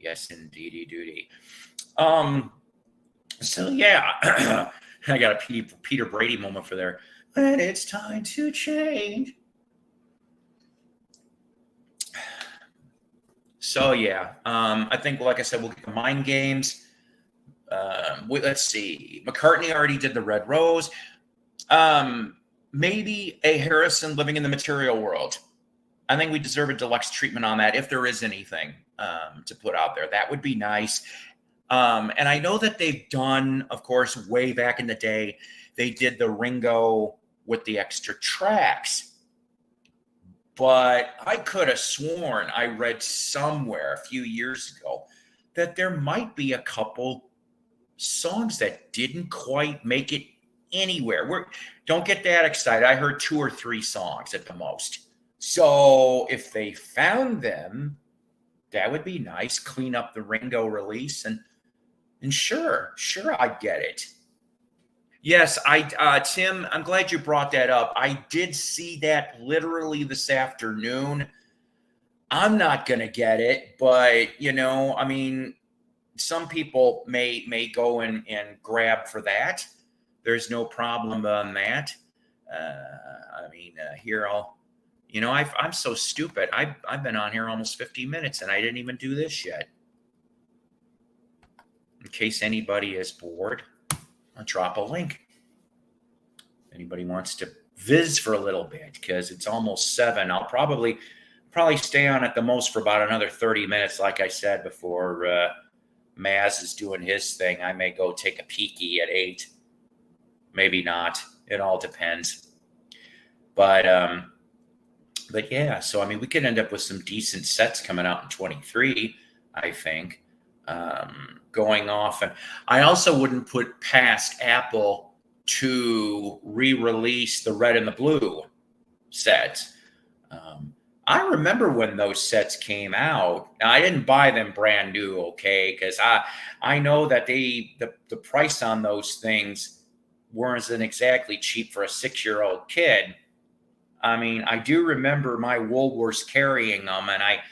Yes, indeedy duty. So yeah, I got a Peter Brady moment for there. When it's time to change. So yeah, I think, like I said, we'll get the Mind Games. Let's see. McCartney already did the Red Rose. Maybe a Harrison, Living in the Material World. I think we deserve a deluxe treatment on that, if there is anything to put out there. That would be nice. And I know that they've done, of course, way back in the day, they did the Ringo with the extra tracks. But I could have sworn I read somewhere a few years ago that there might be a couple songs that didn't quite make it anywhere. Don't get that excited. I heard 2 or 3 songs at the most. So if they found them, that would be nice. Clean up the Ringo release and sure, I'd get it. Yes, Tim, I'm glad you brought that up. I did see that literally this afternoon. I'm not going to get it, but, I mean, some people may go and grab for that. There's no problem on that. Here I'm so stupid. I've been on here almost 50 minutes and I didn't even do this yet. In case anybody is bored, I'll drop a link. Anybody wants to viz for a little bit, because it's almost 7. I'll probably stay on at the most for about another 30 minutes, like I said, before Maz is doing his thing. I may go take a peeky at 8. Maybe not. It all depends. But But yeah, so I mean, we could end up with some decent sets coming out in 23, I think. Going off, and I also wouldn't put past Apple to re-release the red and the blue sets. Um, I remember when those sets came out. Now, I didn't buy them brand new, okay, because I know that the price on those things wasn't exactly cheap for a 6-year-old kid. I mean, I do remember my Woolworths carrying them, and I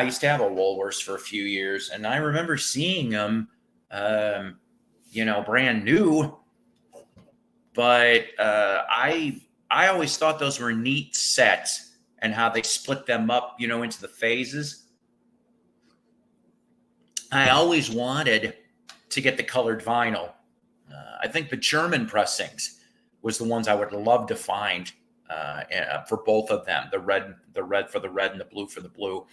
used to have a Woolworths for a few years, and I remember seeing them, um, brand new. But I always thought those were neat sets, and how they split them up, into the phases. I always wanted to get the colored vinyl. I think the German pressings was the ones I would love to find for both of them. The red for the red, and the blue for the blue.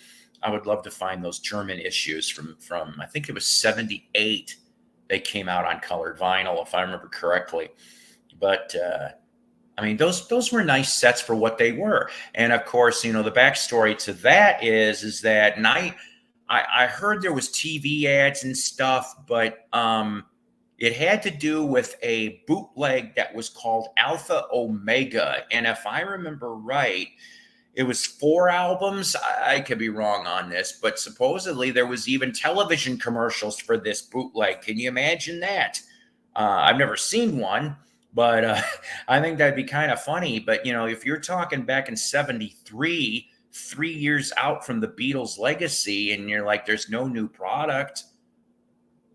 I would love to find those German issues from I think it was '78. They came out on colored vinyl, if I remember correctly. But I mean, those were nice sets for what they were. And of course, the backstory to that is that Nite. I heard there was TV ads and stuff, but it had to do with a bootleg that was called Alpha Omega. And if I remember right, it was 4 albums. I could be wrong on this, but supposedly there was even television commercials for this bootleg. Can you imagine that? I've never seen one, but I think that'd be kind of funny. But, if you're talking back in '73, 3 years out from the Beatles' legacy, and you're like, there's no new product,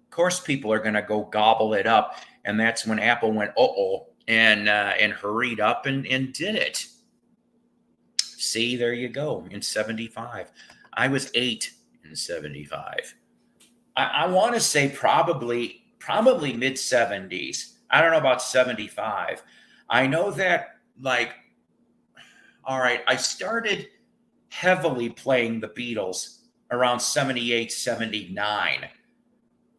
of course people are going to go gobble it up. And that's when Apple went, and hurried up and did it. See, there you go. In '75, I was 8 in '75. I want to say probably mid '70s. I don't know about '75. I know that, like, all right, I started heavily playing the Beatles around '78, '79.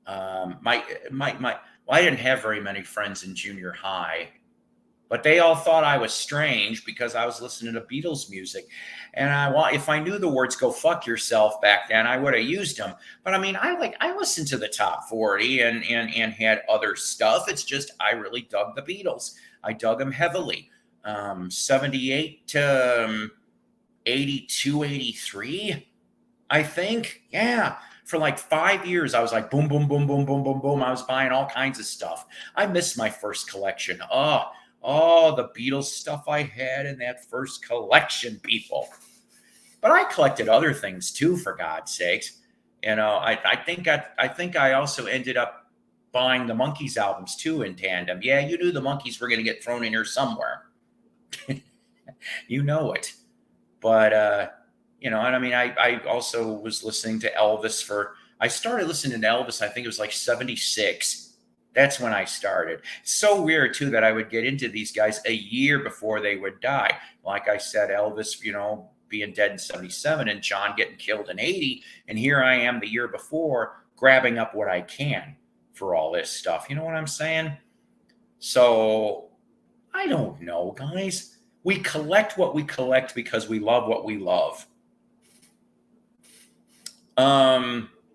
Well, I didn't have very many friends in junior high, but they all thought I was strange because I was listening to Beatles music. And if I knew the words "Go fuck yourself" back then, I would have used them. But I mean, I listened to the top 40 and had other stuff. It's just I really dug the Beatles. I dug them heavily. 78 to 82, 83, I think. Yeah. For like 5 years, I was like, boom, boom, boom, boom, boom, boom, boom. I was buying all kinds of stuff. I missed my first collection. Oh, the Beatles stuff I had in that first collection, people. But I collected other things too, for God's sakes. I think I also ended up buying the Monkees albums too in tandem. Yeah, you knew the Monkees were going to get thrown in here somewhere. You know it. But and I mean, I also was listening to Elvis I started listening to Elvis, I think it was like '76. That's when I started. It's so weird too that I would get into these guys a year before they would die. Like I said, Elvis, being dead in '77, and John getting killed in '80. And here I am the year before grabbing up what I can for all this stuff. You know what I'm saying? So I don't know, guys. We collect what we collect because we love what we love.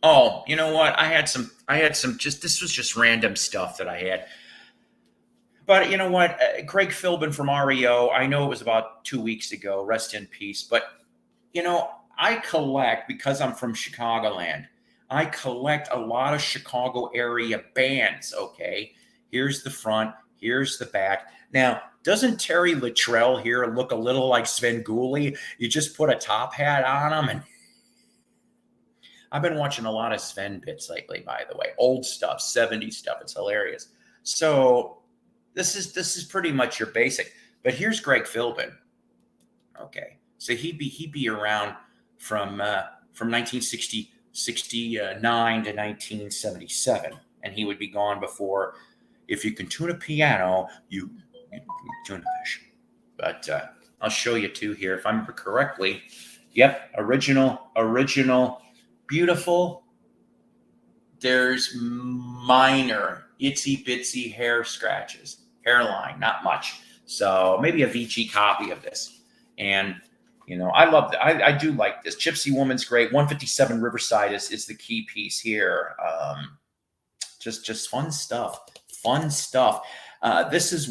Oh, you know what? I had some this was just random stuff that I had. But you know what? Greg Philbin from REO, I know it was about 2 weeks ago, rest in peace. But, I collect, because I'm from Chicagoland, I collect a lot of Chicago area bands, okay? Here's the front, here's the back. Now, doesn't Terry Luttrell here look a little like Sven Gulli? You just put a top hat on him, and I've been watching a lot of Sven bits lately, by the way. Old stuff, '70s stuff. It's hilarious. So this is pretty much your basic. But here's Greg Philbin. Okay, so he'd be around from 1969 to 1977, and he would be gone before. If you can tune a piano, you can tune a fish. But I'll show you two here, if I remember correctly. Yep, original. Beautiful. There's minor itsy bitsy hair scratches, hairline, not much. So maybe a Vici copy of this. And You know, I love that. I do like this. Gypsy Woman's great. 157 Riverside is the key piece here. Just fun stuff. Fun stuff. This is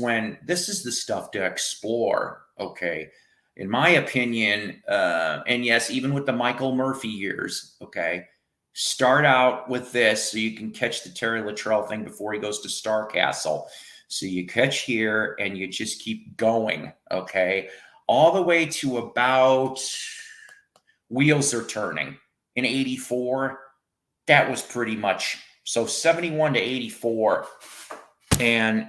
the stuff to explore. Okay, in my opinion, and yes, even with the Michael Murphy years. Okay, start out with this so you can catch the Terry Luttrell thing before he goes to Star Castle. So you catch here and you just keep going. Okay, all the way to about Wheels Are Turning in '84. That was pretty much so 71 to 84. And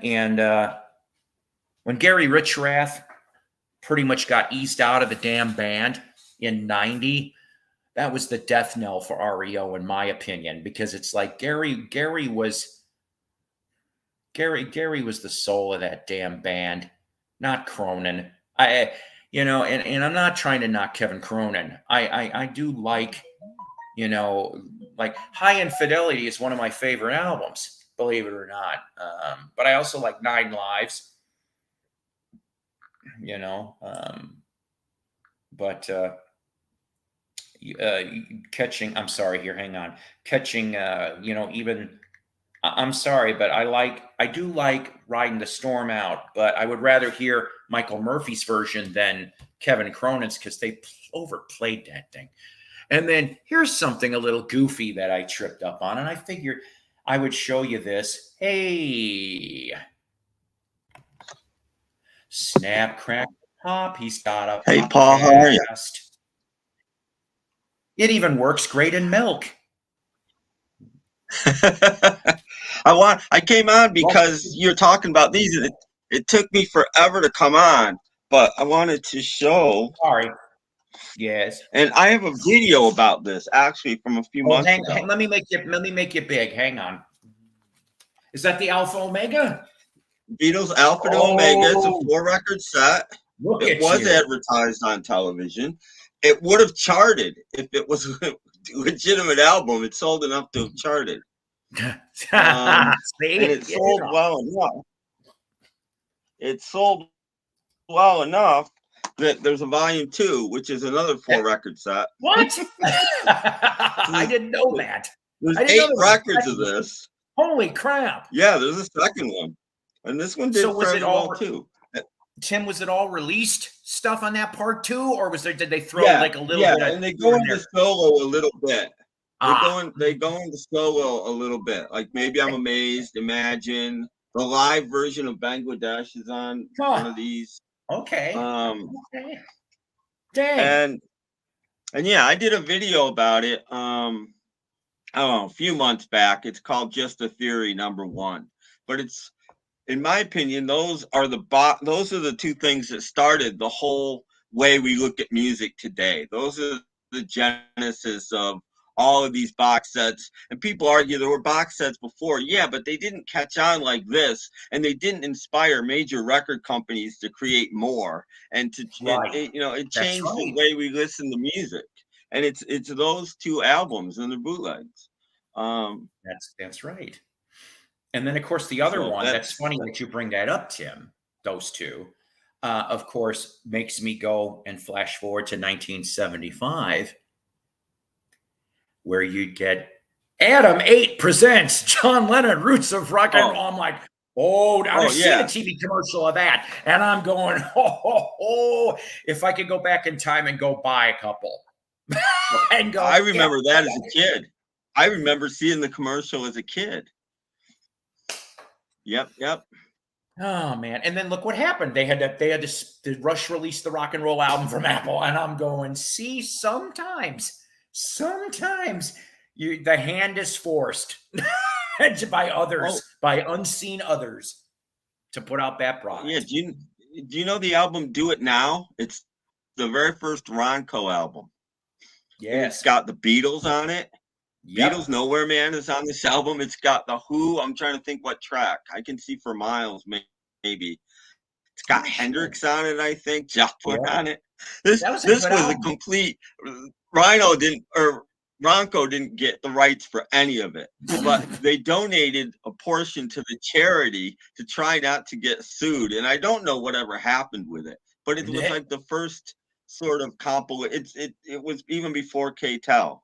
when Gary Richrath pretty much got eased out of the damn band in '90, that was the death knell for REO, in my opinion, because it's like Gary was the soul of that damn band, not Cronin. And I'm not trying to knock Kevin Cronin. I do like, like High Infidelity is one of my favorite albums, believe it or not. But I also like Nine Lives, but catching, I'm sorry here, hang on. Catching, even, I'm sorry, but I do like Riding the Storm Out, but I would rather hear Michael Murphy's version than Kevin Cronin's because they overplayed that thing. And then here's something a little goofy that I tripped up on, and I figured I would show you this. Hey, Snap, Crack, Pop. He's got a Hey, Paul, how are you? podcast. It even works great in milk. I came on because you're talking about these. It took me forever to come on, but I wanted to show. Sorry. Yes. And I have a video about this actually from a few months ago. Let me make you big. Hang on. Is that the Alpha Omega? Beatles Alpha to Omega. It's a 4-record set. It was advertised on television. It would have charted if it was a legitimate album. It sold enough to have charted. And it sold well enough. It sold well enough that there's a volume 2, which is another 4-record set. What? I didn't know that. There's 8 records of this. Holy crap! Yeah, there's a second one, and this one did fairly well too. Tim, was it all released stuff on that part 2, or did they throw like a little bit? Yeah, and they go into solo a little bit. They go into solo a little bit. Like Maybe I'm Amazed, Imagine. The live version of Bangladesh is on one of these. Okay. Okay. Dang. And yeah, I did a video about it. I don't know, a few months back. It's called Just a Theory #1. But it's, in my opinion, those are the two things that started the whole way we look at music today. Those are the genesis of all of these box sets. And people argue there were box sets before. Yeah, but they didn't catch on like this, and they didn't inspire major record companies to create more. And it changed the way we listen to music. And it's those 2 albums and the bootlegs. That's right. And then, of course, the other one, that's funny that you bring that up, Tim, those 2, of course, makes me go and flash forward to 1975, where you get Adam 8 presents John Lennon, Roots of Rock and Roll. I'm like, I've seen a TV commercial of that. And I'm going, if I could go back in time and go buy a couple. And go, I remember that as a kid. I remember seeing the commercial as a kid. Yep. Oh man! And then look what happened. They had to rush release the rock and roll album from Apple, and I'm going, see, sometimes the hand is forced by others, by unseen others, to put out that product. Yeah. Do you know the album "Do It Now"? It's the very first Ronco album. Yes. It's got the Beatles on it. Yep. Beatles Nowhere Man is on this album. It's got the Who. I'm trying to think what track. I Can See for Miles, maybe. It's got Hendrix on it, I think. Joplin on it. This was a complete. Ronco didn't get the rights for any of it, but they donated a portion to the charity to try not to get sued. And I don't know whatever happened with it, but it was like the first sort of it was even before KTEL.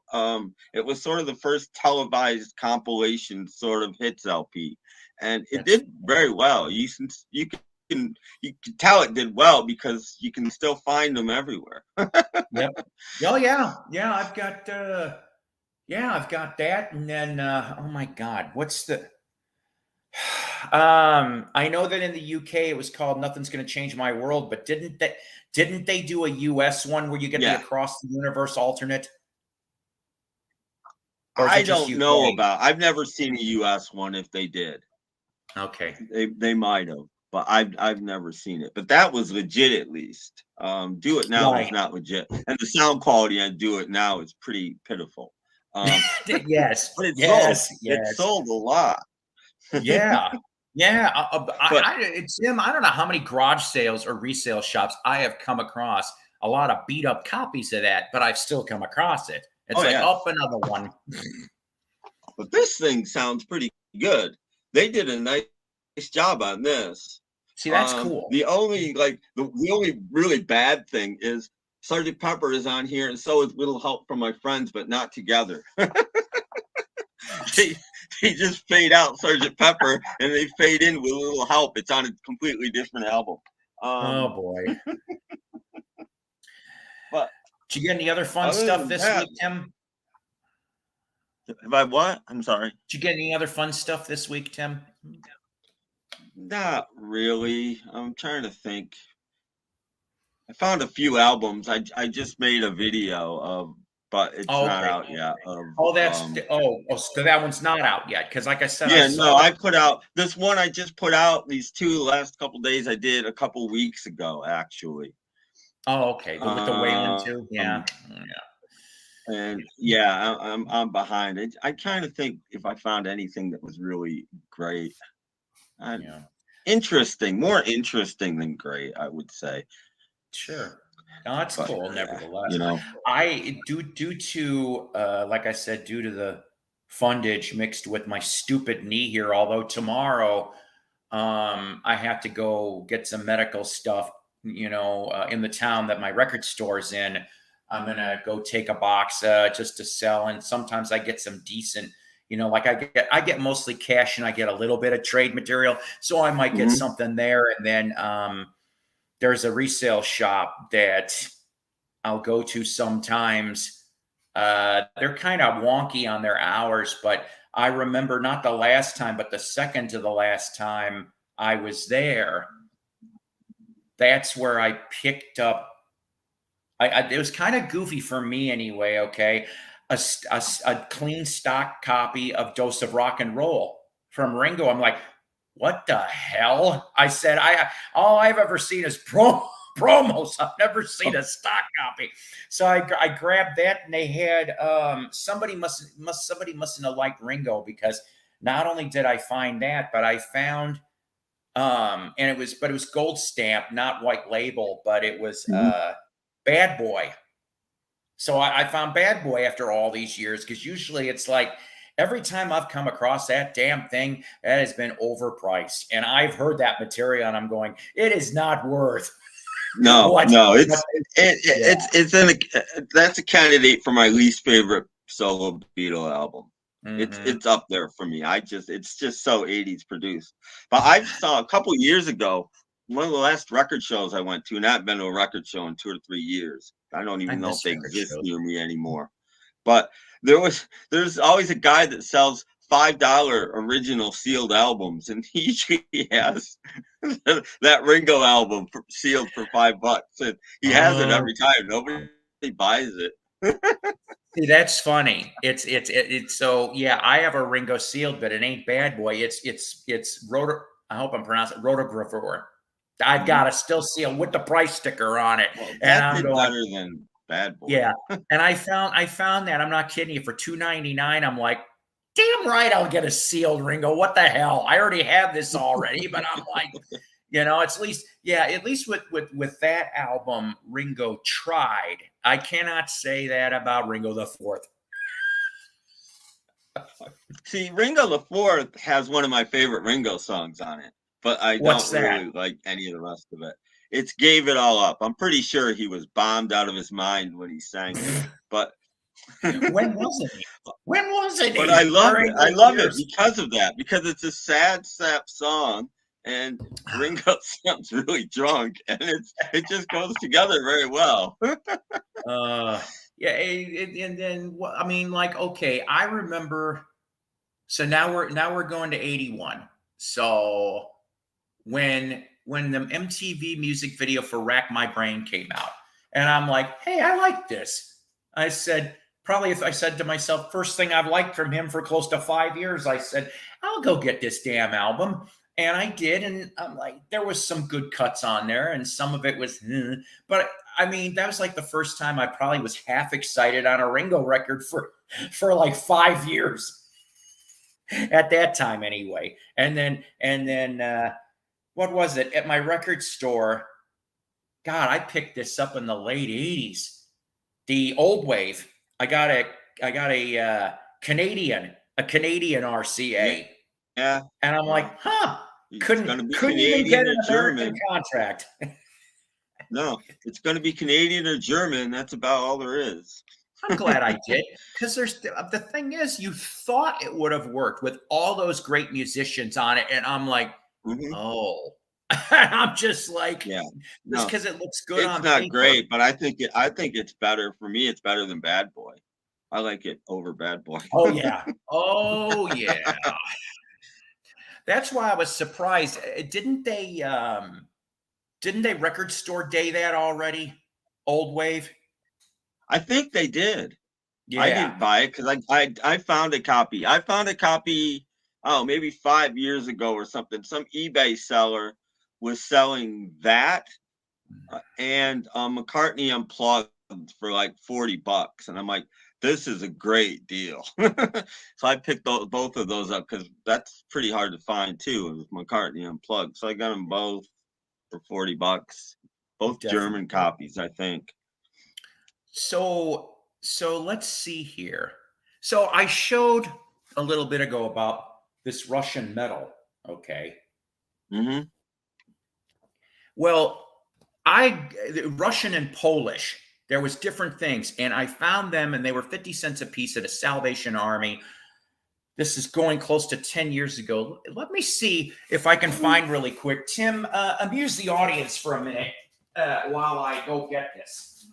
It was sort of the first televised compilation sort of hits LP, and it That's did very well. You can tell it did well because you can still find them everywhere. yep. Oh yeah. I've got that, and then oh my God, what's the I know that in the UK it was called Nothing's Gonna Change My World, but didn't they do a US one where you get the Yeah, Across the Universe alternate? Or is I it just don't know UK? about. I've never seen a US one. If they did, Okay. they might have, but I've never seen it. But that was legit at least. Do It Now was Right. not legit, and the sound quality on Do It Now is pretty pitiful. Yes. But Yes. it Yes. sold a lot. Yeah. Yeah. But Tim, I don't know how many garage sales or resale shops I have come across a lot of beat up copies of that, but I've still come across it. oh It's like, yeah, oh, another one. but this thing sounds pretty good. They did a nice job on this. See, that's cool. The only the only really bad thing is Sergeant Pepper is on here, and so is Little Help from My Friends, but not together. they, they just fade out Sergeant Pepper and they fade in with a Little Help. It's on a completely different album. Oh Um, boy. but Did you get any other fun other stuff than this that, week, Tim? have I what? I'm sorry. Did you get any other fun stuff this week, Tim? Not really. I'm trying to think. I found a few albums. I just made a video of, but it's Oh, not okay. out yet. Of Oh, so that one's not out yet. Because like I said, I yeah, no, saw I that. put out this one. I just put out these two last couple days. I did a couple weeks ago, actually. Oh, okay. With the Wayland too. Yeah. Um, and yeah, I'm behind. I kind of think if I found anything that was really great, I, Yeah. interesting, more interesting than great, I would say. Sure. No, that's But cool. yeah, Nevertheless, you know, I due to like I said, due to the fundage mixed with my stupid knee here. Although tomorrow, I have to go get some medical stuff. In the town that my record store's in. I'm gonna go take a box just to sell, and sometimes I get some decent. Like I get mostly cash, and I get a little bit of trade material, so I might get mhm, something there, and then there's a resale shop that I'll go to sometimes. They're kind of wonky on their hours, but I remember not the last time, but the second to the last time I was there, that's where I picked up. It was kind of goofy for me anyway. Okay, a clean stock copy of Dose of Rock and Roll from Ringo. I'm like, what the hell? I said, all I've ever seen is promos. I've never seen a stock copy. So I grabbed that, and they had somebody mustn't have liked Ringo, because not only did I find that, but I found and it was gold stamp, not white label, but it was mhm. Bad Boy. So I found Bad Boy after all these years, because usually it's like every time I've come across that damn thing, that has been overpriced. And I've heard that material, and I'm going, it is not worth No, what, no, what yeah. that's a candidate for my least favorite solo Beatle album. Hmm. It's up there for me. It's just so 80s produced. But I saw a couple years ago, one of the last record shows I went to, and I've been to a record show in 2 or 3 years. I don't I even know if miss they record exist shows. near me anymore. But there's always a guy that sells $5 original sealed albums, and he usually has that Ringo album sealed for $5, and he has it Oh, every time. Nobody buys it. see, that's funny. It's so yeah. I have a Ringo sealed, but it ain't Bad Boy. It's rotor. I hope I'm pronouncing it, rotogravure. I've Mhm. got a still seal with the price sticker on it, Well, and that I'm did going, better than Bad Boy. yeah. And I found that, I'm not kidding you, for 2.99. I'm like, damn right, I'll get a sealed Ringo. What the hell? I already have this already, but I'm like, it's at least, yeah, at least with that album, Ringo tried. I cannot say that about Ringo the Fourth. See, Ringo the Fourth has one of my favorite Ringo songs on it. but I What's don't that? really like any of the rest of it. It's Gave It All Up. I'm pretty sure he was bombed out of his mind when he sang it, but When wasn't he? When wasn't but I he love it. during I those love it years? because of that, because it's a sad sap song, and Ringo sounds really drunk, and it just goes together very well. Uh, yeah, and then I mean, like, okay, I remember. So now we're going to 81. So when the MTV music video for Rack My Brain came out, and I'm like, hey, I like this. I said, probably if I said to myself, first thing I've liked from him for close to 5 years, I said, I'll go get this damn album. And I did, and I'm like, there was some good cuts on there, and some of it was, but I mean, that was like the first time I probably was half excited on a Ringo record for like 5 years at that time anyway. And then what was it at my record store? God, I picked this up in the late 80s. The old wave. I got a Canadian Yeah, RCA. yeah. And I'm like, Well, huh, it's going couldn't to be couldn't even get Canadian an or American German. contract. No, it's going to be Canadian or German. That's about all there is. I'm glad I did, because the thing is, you thought it would have worked with all those great musicians on it, and I'm like, Mhm. oh, I'm just like, Yeah. just No, because it looks good it's on not paper. great, but I think it's better for me. It's better than Bad Boy. I like it over Bad Boy. Oh yeah, oh yeah. That's why I was surprised. Didn't they record store day that already? Old Wave. I think they did. I Yeah. didn't buy it because I found a copy. I found a copy, oh, maybe 5 years ago or something. Some eBay seller was selling that and McCartney Unplugged for like $40, and I'm like, this is a great deal. So I picked both of those up because that's pretty hard to find too. With McCartney Unplugged, so I got them both for $40, both German Definitely. copies, I think. So let's see here. So I showed a little bit ago about this Russian metal. Okay. Hmm. Well, Russian and Polish, there was different things, and I found them, and they were 50 cents a piece at a Salvation Army. This is going close to 10 years ago. Let me see if I can find really quick. Tim, amuse the audience for a minute while I go get this.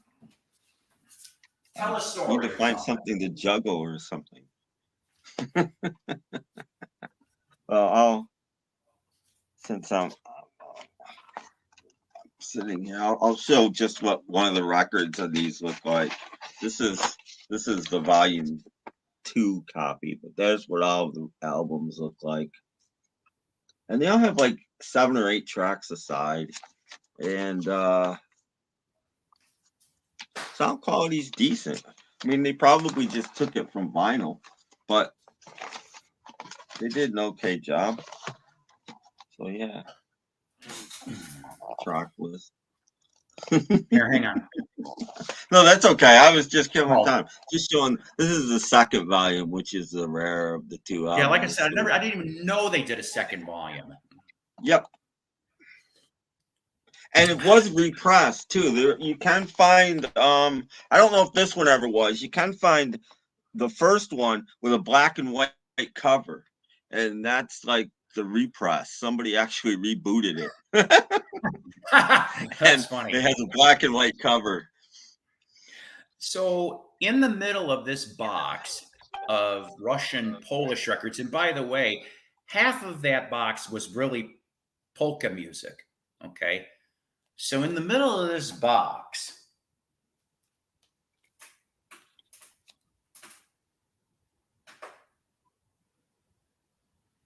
Tell a Need to story or find something. something to juggle or something. Well, I'll since I'm sitting here, I'll show just what one of the records of these look like. This is the volume 2 copy, but there's what all of the albums look like, and they all have like 7 or 8 tracks aside, and sound quality's decent. I mean, they probably just took it from vinyl, but they did an okay job. So yeah, track list. Here, hang on. No, that's okay. I was just giving Oh, time. Just showing. This is the second volume, which is the rare of the two yeah, like I albums. said, I didn't even know they did a second volume. Yep. And it was repressed too. There you can find I don't know if this one ever was. You can find the first one with a black and white cover. And that's like the repress. Somebody actually rebooted it. That's And funny. it has a black and white cover. So, in the middle of this box of Russian Polish records, and by the way, half of that box was really polka music. Okay. So, in the middle of this box,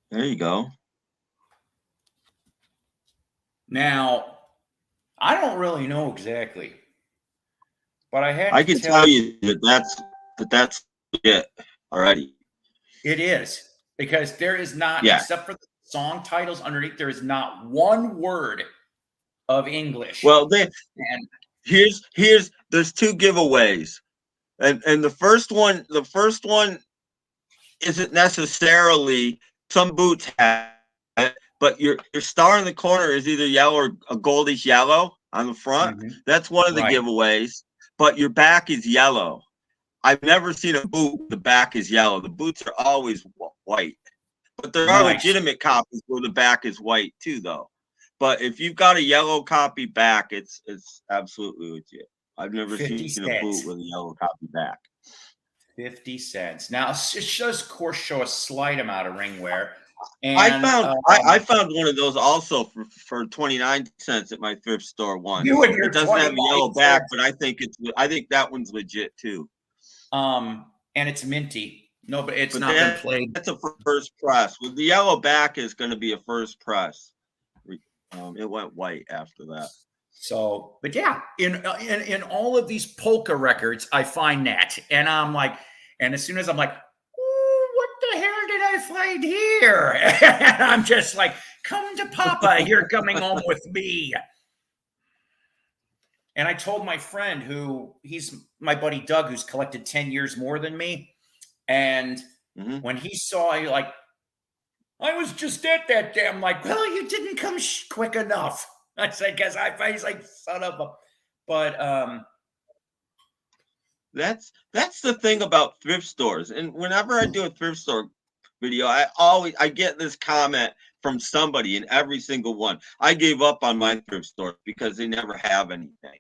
There you go. now, I don't really know exactly, but I had I to can tell tell you you that's it already. it is, because there is not, Yeah. except for the song titles underneath, there is not one word of English. Well, And there's 2 giveaways. And the first one isn't necessarily, some boots have it, but your star in the corner is either yellow or a goldish yellow on the front. That's one of the Right. giveaways. But your back is yellow. I've never seen a boot the back is yellow. The boots are always white. But there are Nice. legitimate copies where the back is white too, though. But if you've got a yellow copy back, it's absolutely legit. I've never 50 seen a boot cents. with a yellow copy back. 50 cents. Now, it does, of course, show a slight amount of ring wear. I And found I found one of those also for 29 cents at my thrift store once. you and your It doesn't have a 29 yellow back, cents. but I think that one's legit too. And it's minty. No, but it's But not been played. that's a first press. With the yellow back is going to be a first press. It went white after that. So, but yeah, in all of these polka records, I find that, and I'm like, and as soon as I'm like, ooh, what the hell did I find here? And I'm just like, come to Papa, you're coming home with me. And I told my friend he's my buddy Doug, who's collected 10 years more than me. And when he saw, he like, I was just at that day. I'm like, well, you didn't come quick enough. I said, because he's like, son of a, but that's the thing about thrift stores. And whenever I do a thrift store video, I get this comment from somebody in every single one. I gave up on my thrift store because they never have anything.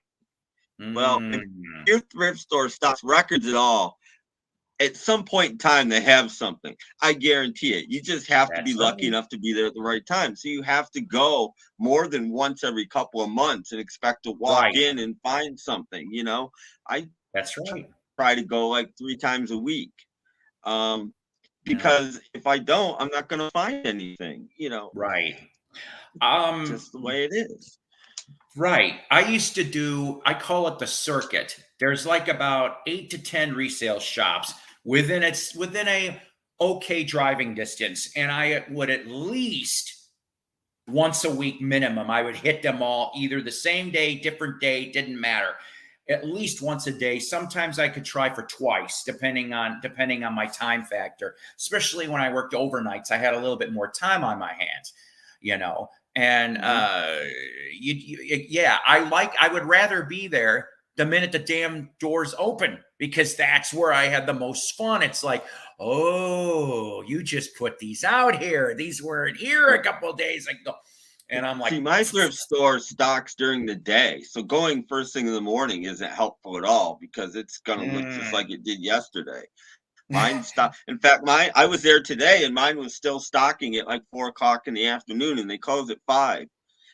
Well, if your thrift store stocks records at all, at some point in time they have something. I guarantee it. You just have to be lucky enough to be there at the right time. So you have to go more than once every couple of months and expect to walk in and find something. You know, that's right. Try to go like 3 times a week. Because if I don't, I'm not going to find anything, you know. Right. Just the way it is. Right. I call it the circuit. There's like about 8 to 10 resale shops within a okay driving distance. And I would at least once a week minimum, I would hit them all either the same day, different day, didn't matter. At least once a day. Sometimes I could try for twice, depending on my time factor. Especially when I worked overnights, I had a little bit more time on my hands, you know. And I would rather be there the minute the damn doors open, because that's where I had the most fun. It's like, oh, you just put these out here. These weren't here a couple of days ago. And I'm like, see, my thrift store stocks during the day. So going first thing in the morning isn't helpful at all because it's going to look just like it did yesterday. Mine stopped. In fact, I was there today and mine was still stocking at like 4 o'clock in the afternoon and they close at 5.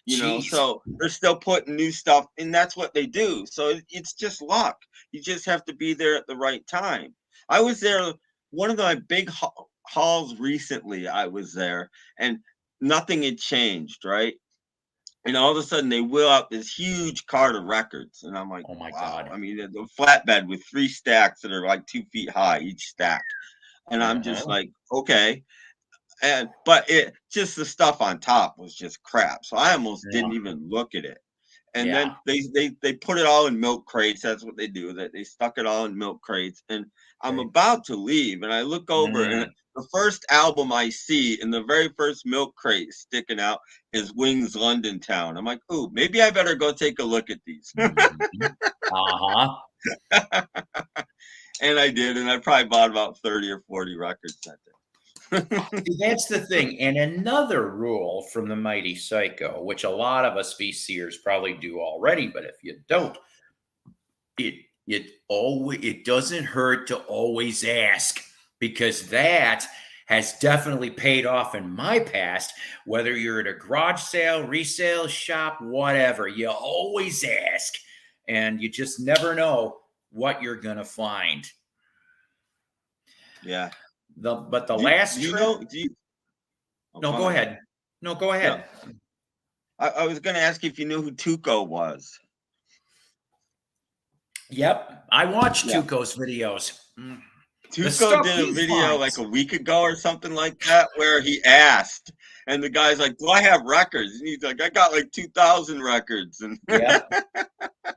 You know, so they're still putting new stuff, and that's what they do. So it's just luck. You just have to be there at the right time. I was there, one of my big hauls recently, I was there, and nothing had changed, right? And all of a sudden they wheel out this huge cart of records. And I'm like, oh my wow. God. I mean, the flatbed with 3 stacks that are like 2 feet high, each stack. And I'm just like, okay. But it just the stuff on top was just crap. So I almost didn't even look at it. And then they put it all in milk crates. That's what they do. That they stuck it all in milk crates. And I'm about to leave, and I look over, and the first album I see in the very first milk crate sticking out is Wings London Town. I'm like, ooh, maybe I better go take a look at these. And I did, and I probably bought about 30 or 40 records that day. See, that's the thing. And another rule from the mighty Psycho, which a lot of us VCers probably do already, but if you don't, it doesn't hurt to always ask, because that has definitely paid off in my past. Whether you're at a garage sale, resale shop, whatever, you always ask, and you just never know what you're gonna find. Yeah. But the last trip. No, go ahead. No, go ahead. No. I was going to ask you if you knew who Tuco was. Yep, I watched Tuco's videos. Tuco did a video like a week ago or something like that where he asked, and the guy's like, "Do I have records?" And he's like, "I got like 2,000 records." And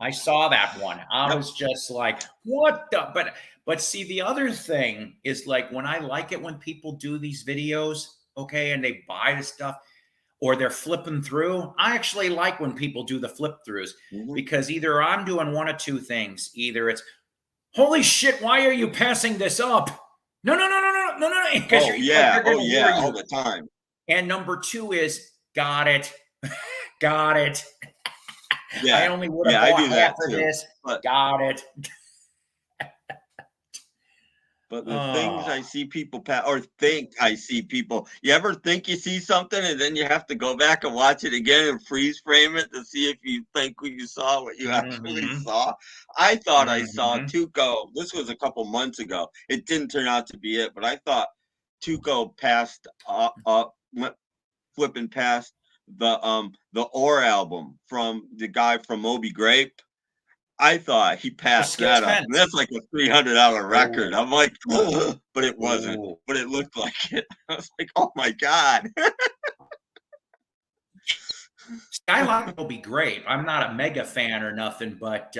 I saw that one. I was just like, "What the?" But see, the other thing is, like, when I like it when people do these videos, okay, and they buy the stuff. or they're flipping through. I actually like when people do the flip throughs Mhm. because either I'm doing one of two things. Either it's, holy shit, why are you passing this up? No, no, no, no, no, no, no, no, because Oh, you're like yeah. they're Oh, gonna yeah. hear All you. the time. And number two is, got it, got it. I Yeah. only would have Yeah, I bought do that half of too. this. But Got it. But the things Oh, I see people or think I see people, you ever think you see something and then you have to go back and watch it again and freeze frame it to see if you think what you saw what you actually mm-hmm, saw? I thought I saw mm-hmm. Tuco. This was a couple months ago. It didn't turn out to be it, but I thought Tuco passed went flipping past the Or album from the guy from Moby Grape. I thought he The passed Skip's that up, and fence. that's like a $300 record. Oh, I'm like, but it wasn't, oh. but it looked like it. I was like, oh my God. Skyline will be great. I'm not a mega fan or nothing, but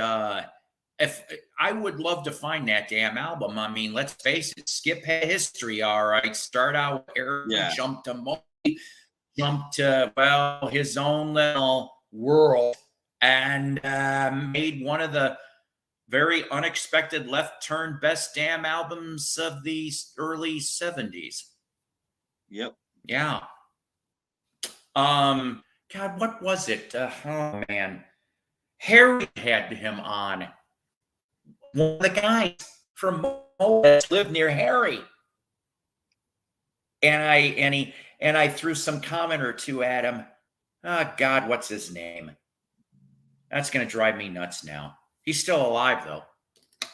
if I would love to find that damn album. I mean, let's face it, Skip had history, all right. Start out with Harry, Yeah. jump to Moby, jump to well his own little world, and made one of the very unexpected left turn best damn albums of the early 70s. Yep. Yeah. God, what was it? Oh man, Harry had him on. One of the guys from that lived near Harry, and I threw some comment or two at him. Oh God, what's his name? That's gonna drive me nuts now. He's still alive though.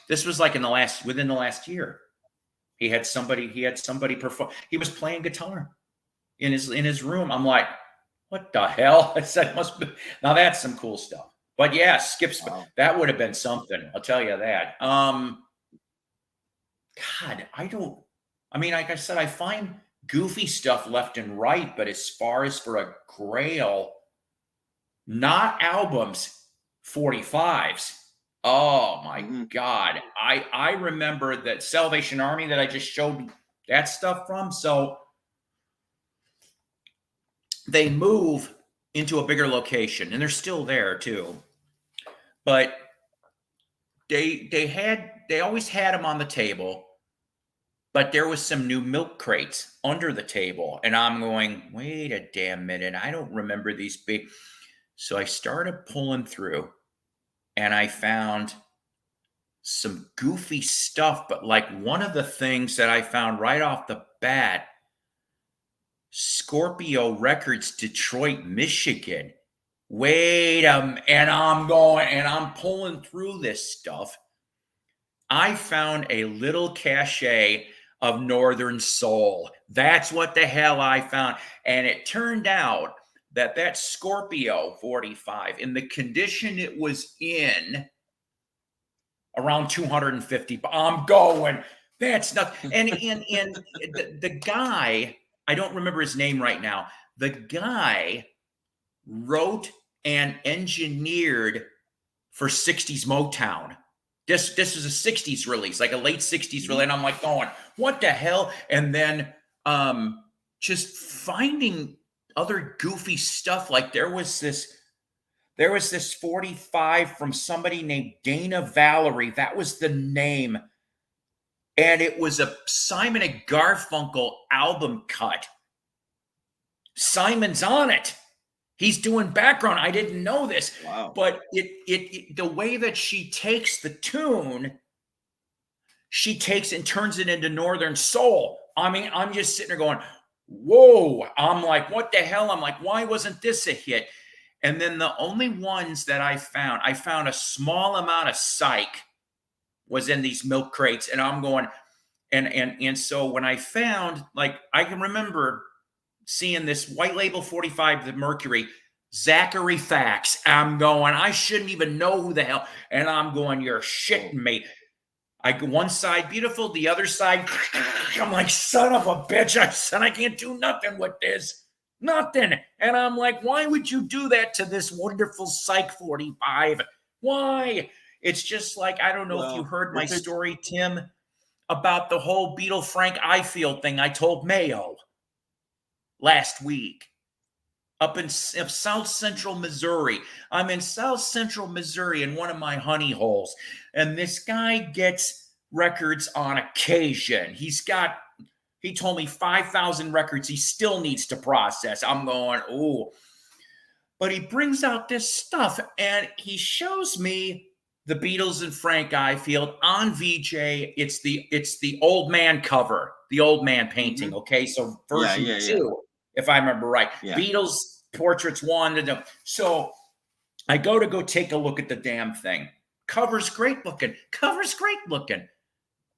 This was like within the last year. He had somebody perform. He was playing guitar in his room. I'm like, what the hell? I said, must be now that's some cool stuff. But yeah, Wow. that would have been something. I'll tell you that. God, I mean, like I said, I find goofy stuff left and right, but as far as for a grail, not albums, 45s. Oh my Hmm. God. I remember that Salvation Army that I just showed that stuff from. So they move into a bigger location and they're still there too. But they always had them on the table, but there was some new milk crates under the table. And I'm going, wait a damn minute. I don't remember these big. So I started pulling through and I found some goofy stuff. But like one of the things that I found right off the bat, Scorpio Records, Detroit, Michigan. And I'm going and I'm pulling through this stuff. I found a little cachet of Northern Soul. That's what the hell I found. And it turned out that Scorpio 45, in the condition it was in, around 250. I'm going, that's not. And the guy, I don't remember his name right now. The guy wrote and engineered for 60s Motown. This was a 60s release, like a late 60s release. And I'm like going, what the hell? And then just finding other goofy stuff. Like there was this 45 from somebody named Dana Valerie. That was the name. And it was a Simon and Garfunkel album cut. Simon's on it. He's doing background. I didn't know this. Wow. But the way that she takes the tune, she takes and turns it into Northern Soul. I mean, I'm just sitting there going, whoa. I'm like, what the hell? I'm like, why wasn't this a hit? And then the only ones that I found a small amount of Psych was in these milk crates. And I'm going, and so when I found, like, I can remember seeing this white label 45, the Mercury, Zachary Fax. I'm going, I shouldn't even know who the hell. And I'm going, you're shitting me. I go one side beautiful, the other side, I'm like, son of a bitch. I said, I can't do nothing with this. Nothing. And I'm like, why would you do that to this wonderful Psych 45? Why? It's just like, I don't know if you Well, heard my if it's story, Tim, about the whole Beatle Frank Ifield thing I told Mayo last week. up in South Central Missouri. I'm in South Central Missouri in one of my honey holes, and this guy gets records on occasion. He told me 5,000 records he still needs to process. I'm going, oh, but he brings out this stuff and he shows me the Beatles and Frank Ifield on VJ. It's the old man cover, the old man painting. Hmm. Okay, so Yeah, version yeah, yeah, two, if I remember right. yeah. Beatles portraits one. So I go take a look at the damn thing. Cover's great looking. Cover's great looking.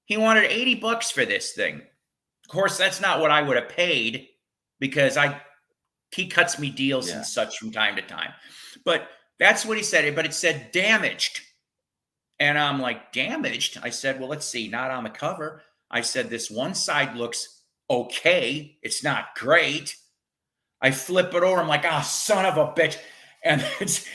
He wanted $80 for this thing. Of course, that's not what I would have paid because he cuts me deals and Yeah. such from time to time. But that's what he said. But it said damaged. And I'm like, damaged? I said, well, let's see, not on the cover. I said, this one side looks okay. It's not great. I flip it over. I'm like, ah, oh, son of a bitch. And it's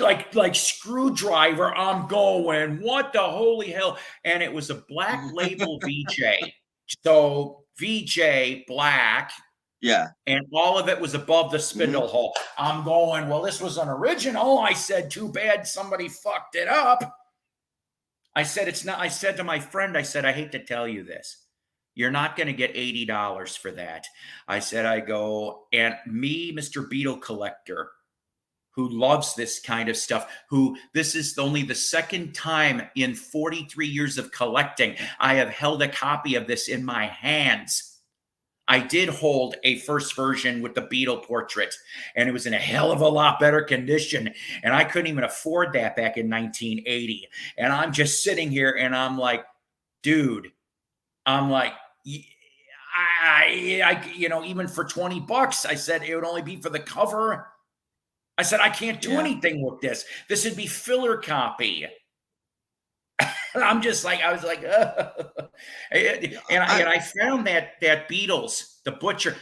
like screwdriver. I'm going, what the holy hell? And it was a black label VJ. So VJ black. Yeah. And all of it was above the spindle Hmm. hole. I'm going, well, this was an original. I said, too bad somebody fucked it up. I said, it's not. I said to my friend, I said, I hate to tell you this. You're not going to get $80 for that. I said, I go, and me, Mr. Beetle Collector, who loves this kind of stuff, this is only the second time in 43 years of collecting I have held a copy of this in my hands. I did hold a first version with the Beatle portrait, and it was in a hell of a lot better condition. And I couldn't even afford that back in 1980. And I'm just sitting here and I'm like, dude, I'm like, even for $20, I said it would only be for the cover. I said, I can't do Yeah. anything with this. This would be filler copy. I'm just like, I was like, and I found that Beatles, the Butcher,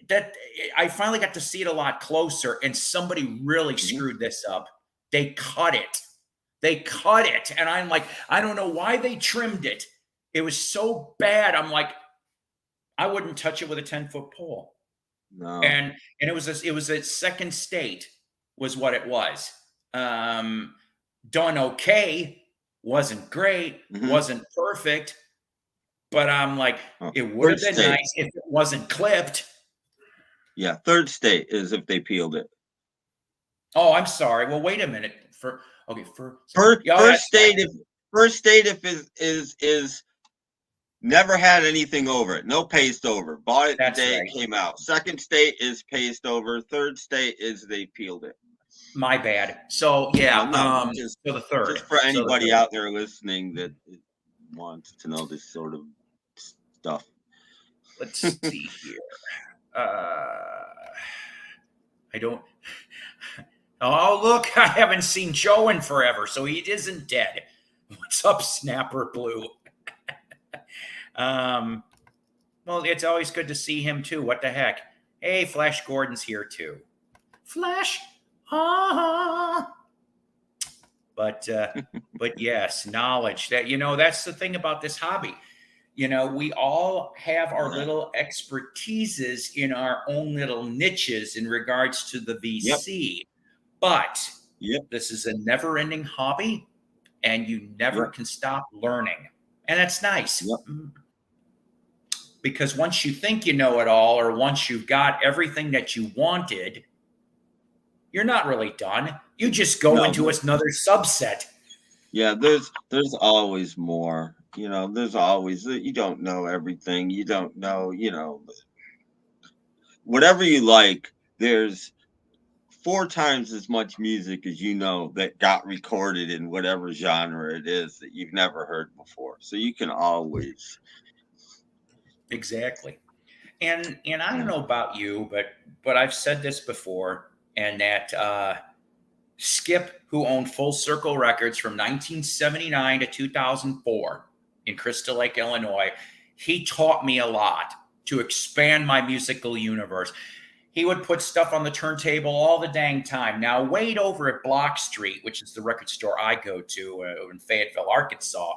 that I finally got to see it a lot closer, and somebody really screwed this up. They cut it. And I'm like, I don't know why they trimmed it. It was so bad. I'm like, I wouldn't touch it with a 10-foot pole. No. And it was a second state was what it was. Done okay. Wasn't great, wasn't perfect, but I'm like, it would have been nice if it wasn't clipped. Yeah, third state is if they peeled it. Oh, I'm sorry. Well, wait a minute. First state if is never had anything over it, no paste over. Bought it the day it came out. Second state is paste over. Third state is they peeled it. My bad. So yeah, so the third. Just for anybody out there listening that wants to know this sort of stuff. Let's see here. I don't. Oh, look, I haven't seen Joe in forever, so he isn't dead. What's up, Snapper Blue? Well, it's always good to see him too. What the heck? Hey, Flash Gordon's here too. Flash. But yes, knowledge that, that's the thing about this hobby. We all have our little expertises in our own little niches in regards to the VC. Yep. But this is a never-ending hobby, and you never can stop learning. And that's nice. Yep. Because once you think you know it all, or once you've got everything that you wanted, you're not really done. You just go into another subset. Yeah, there's always more. There's always, you don't know everything. You don't know, whatever you like, there's 4 times as much music as that got recorded in whatever genre it is that you've never heard before. So you can always. Exactly. And I don't know about you, but I've said this before, and that Skip, who owned Full Circle Records from 1979 to 2004 in Crystal Lake, Illinois, he taught me a lot to expand my musical universe. He would put stuff on the turntable all the dang time. Now, Wade over at Block Street, which is the record store I go to in Fayetteville, Arkansas,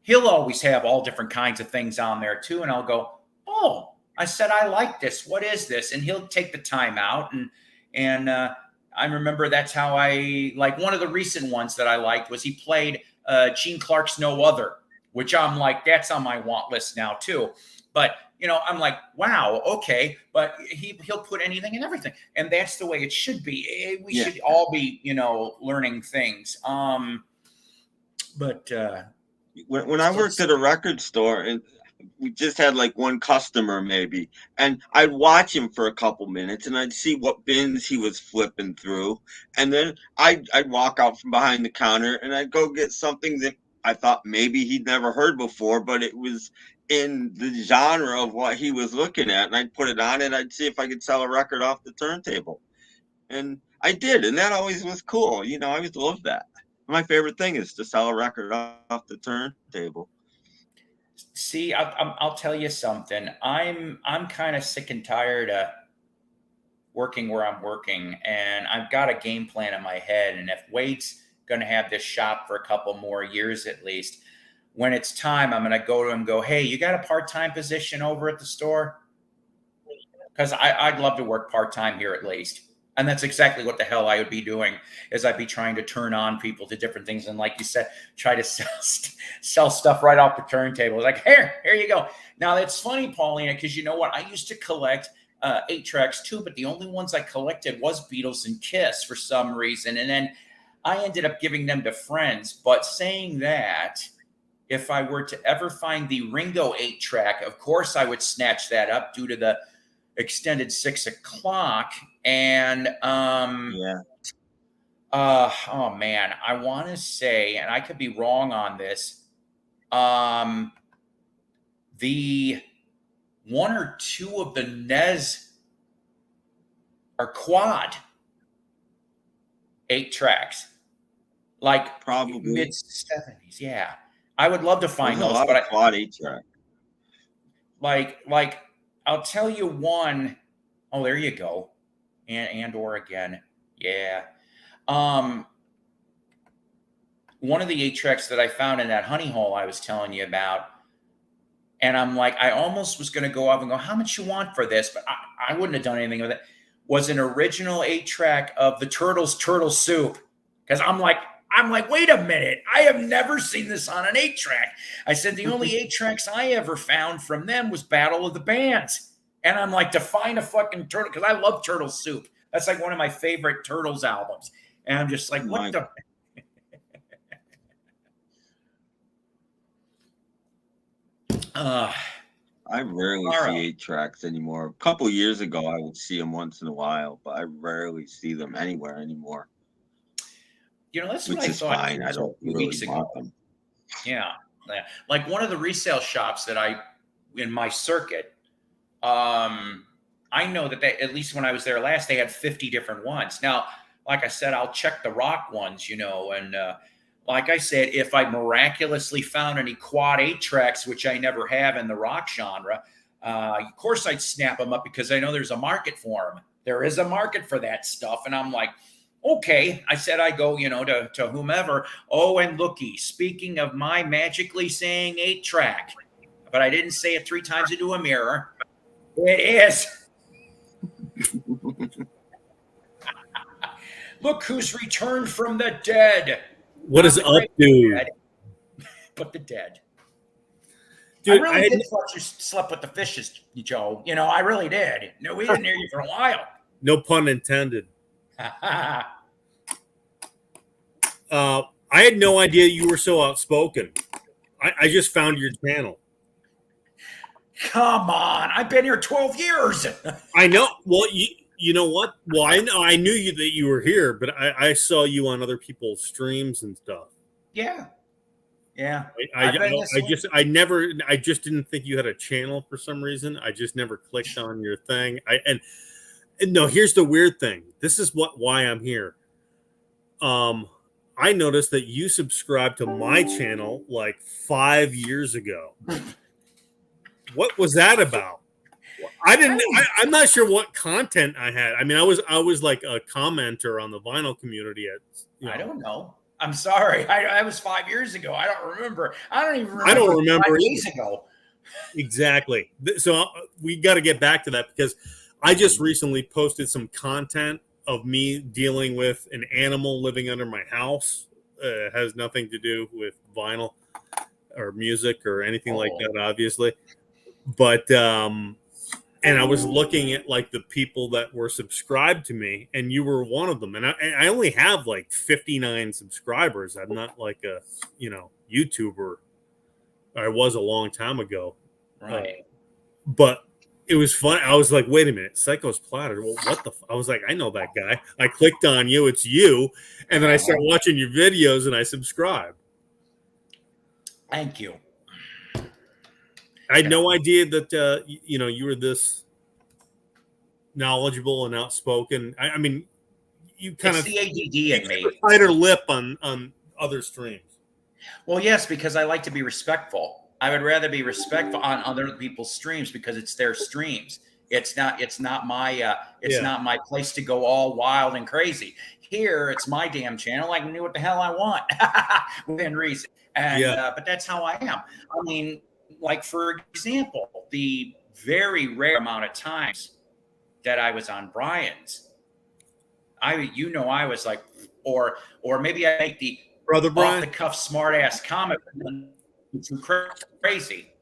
he'll always have all different kinds of things on there too. And I'll go, oh, I said, I like this. What is this? And he'll take the time out. And I remember that's how I like one of the recent ones that I liked was he played Gene Clark's No Other, which I'm like, that's on my want list now too. But I'm like, wow, okay. But he'll put anything and everything. And that's the way it should be. We should all be, learning things. But when I worked at a record store and we just had like one customer maybe, and I'd watch him for a couple minutes and I'd see what bins he was flipping through, and then I'd walk out from behind the counter and I'd go get something that I thought maybe he'd never heard before, but it was in the genre of what he was looking at, and I'd put it on and I'd see if I could sell a record off the turntable, and I did, and that always was cool. I always loved that. My favorite thing is to sell a record off the turntable. See, I'll tell you something. I'm kind of sick and tired of working where I'm working, and I've got a game plan in my head. And if Wade's going to have this shop for a couple more years at least, when it's time, I'm going to go to him and go, hey, you got a part-time position over at the store? Because I'd love to work part-time here at least. And that's exactly what the hell I would be doing, is I'd be trying to turn on people to different things. And like you said, try to sell stuff right off the turntable. Like, here you go. Now, that's funny, Paulina, because you know what? I used to collect 8-tracks too, but the only ones I collected was Beatles and Kiss for some reason. And then I ended up giving them to friends. But saying that, if I were to ever find the Ringo 8-track, of course I would snatch that up due to the extended 6 o'clock. And oh man, I want to say, and I could be wrong on this, the 1 or 2 of the NES are quad 8 tracks, like probably mid-70s. Yeah, I would love to find those, but quad 8-track. Like I'll tell you one. Oh, there you go. And or again. Yeah. One of the 8-tracks that I found in that honey hole I was telling you about, and I'm like, I almost was going to go up and go, how much you want for this? But I wouldn't have done anything with it. Was an original 8-track of the Turtles Turtle Soup. Because I'm like, wait a minute. I have never seen this on an 8-track. I said, the only 8-tracks I ever found from them was Battle of the Bands. And I'm like, to find a fucking turtle, because I love Turtle Soup. That's like one of my favorite Turtles albums. And I'm just like, what the? I rarely see 8-tracks anymore. A couple years ago, I would see them once in a while, but I rarely see them anywhere anymore. That's which what I is thought fine. I don't really want them. Yeah. Like one of the resale shops that in my circuit, I know that they, at least when I was there last, they had 50 different ones. Now, like I said, I'll check the rock ones, and like I said, if I miraculously found any quad 8-tracks, which I never have in the rock genre, of course I'd snap them up because I know there's a market for them. There is a market for that stuff. And I'm like, okay. I said, I go, to whomever. Oh, and looky, speaking of my magically saying 8-track, but I didn't say it 3 times into a mirror. It is. Look who's returned from the dead. What is up, dude? But the dead. Dude, I really did thought you slept with the fishes, Joe. I really did. No, we didn't hear you for a while. No pun intended. I had no idea you were so outspoken. I just found your channel. Come on. I've been here 12 years. I know. Well, you know what? Well, I knew that you were here, but I saw you on other people's streams and stuff. Yeah. Yeah. I just didn't think you had a channel for some reason. I just never clicked on your thing. And no, here's the weird thing. This is why I'm here. I noticed that you subscribed to my channel like 5 years ago. What was that about? I'm not sure what content I had. I mean, I was like a commenter on the vinyl community I don't know. I'm sorry. I was 5 years ago. I don't remember. I don't even remember. I don't remember 5 days ago. Exactly. So we got to get back to that because I just recently posted some content of me dealing with an animal living under my house. It has nothing to do with vinyl or music or anything like that, obviously. But and I was looking at like the people that were subscribed to me, and you were one of them. And I only have like 59 subscribers. I'm not like a YouTuber. I was a long time ago. Right. But it was fun. I was like, wait a minute, Psykos Platter. Well, what the? I was like, I know that guy. I clicked on you. It's you. And then I start watching your videos and I subscribe. Thank you. I had no idea that you were this knowledgeable and outspoken. I mean, you kind It's of the ADD in me. tighter lip on other streams. Well, yes, because I like to be respectful. I would rather be respectful on other people's streams because it's their streams. It's not my not my place to go all wild and crazy. Here, it's my damn channel. I can do what the hell I want within reason. And but that's how I am. I mean, like for example, the very rare amount of times that I was on Brian's, I was like, or maybe I make the Brother Brian, off the cuff smart ass comment. It's crazy,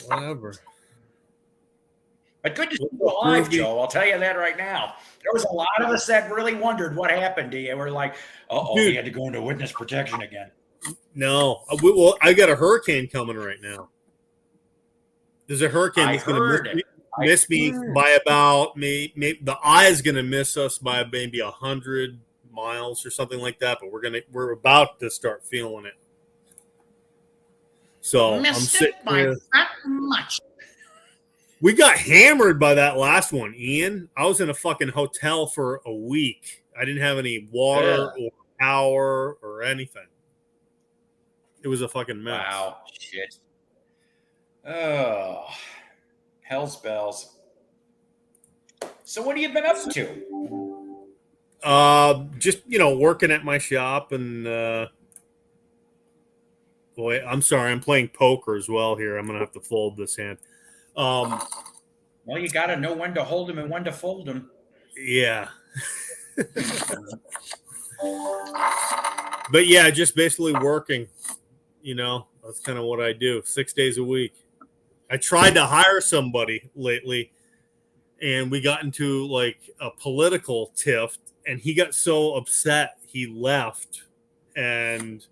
whatever. But good to see you alive, Joe. I'll tell you that right now. There was a lot of us that really wondered what happened to you. We're like, he had to go into witness protection again. No, well, I got a hurricane coming right now. There's a hurricane that's going to miss me by about maybe the eye is going to miss us by maybe 100 miles or something like that. But we're about to start feeling it. So I'm sitting here. Not much. We got hammered by that last one, Ian. I was in a fucking hotel for a week. I didn't have any water or power or anything. It was a fucking mess. Wow, shit. Oh, hell's bells. So what have you been up to? Just working at my shop and boy, I'm sorry, I'm playing poker as well here. I'm gonna have to fold this hand. Well, you got to know when to hold them and when to fold them. Yeah. But yeah, just basically working. That's kind of what I do 6 days a week. I tried to hire somebody lately, and we got into like a political tiff, and he got so upset he left. And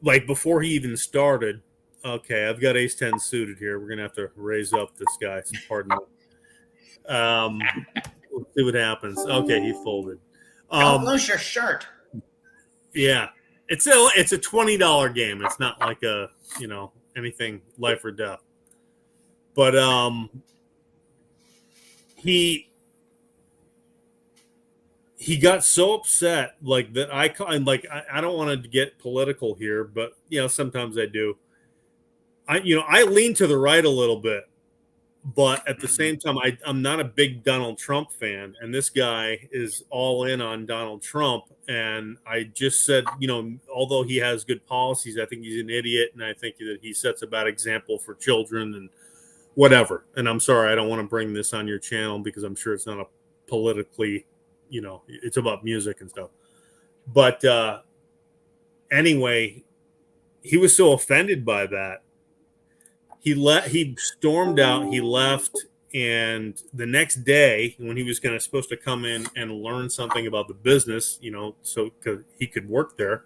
like before he even started, okay, I've got ace-10 suited here. We're gonna have to raise up this guy. So pardon me. We'll see what happens. Okay, he folded. Don't lose your shirt. Yeah, it's a $20 game. It's not like a anything life or death. But he got so upset like that. I don't want to get political here, but sometimes I do. I lean to the right a little bit, but at the same time, I'm not a big Donald Trump fan, and this guy is all in on Donald Trump. And I just said, although he has good policies, I think he's an idiot, and I think that he sets a bad example for children and whatever. And I'm sorry, I don't want to bring this on your channel because I'm sure it's not a politically, it's about music and stuff. But anyway, he was so offended by that. He stormed out, he left, and the next day when he was supposed to come in and learn something about the business, so he could work there,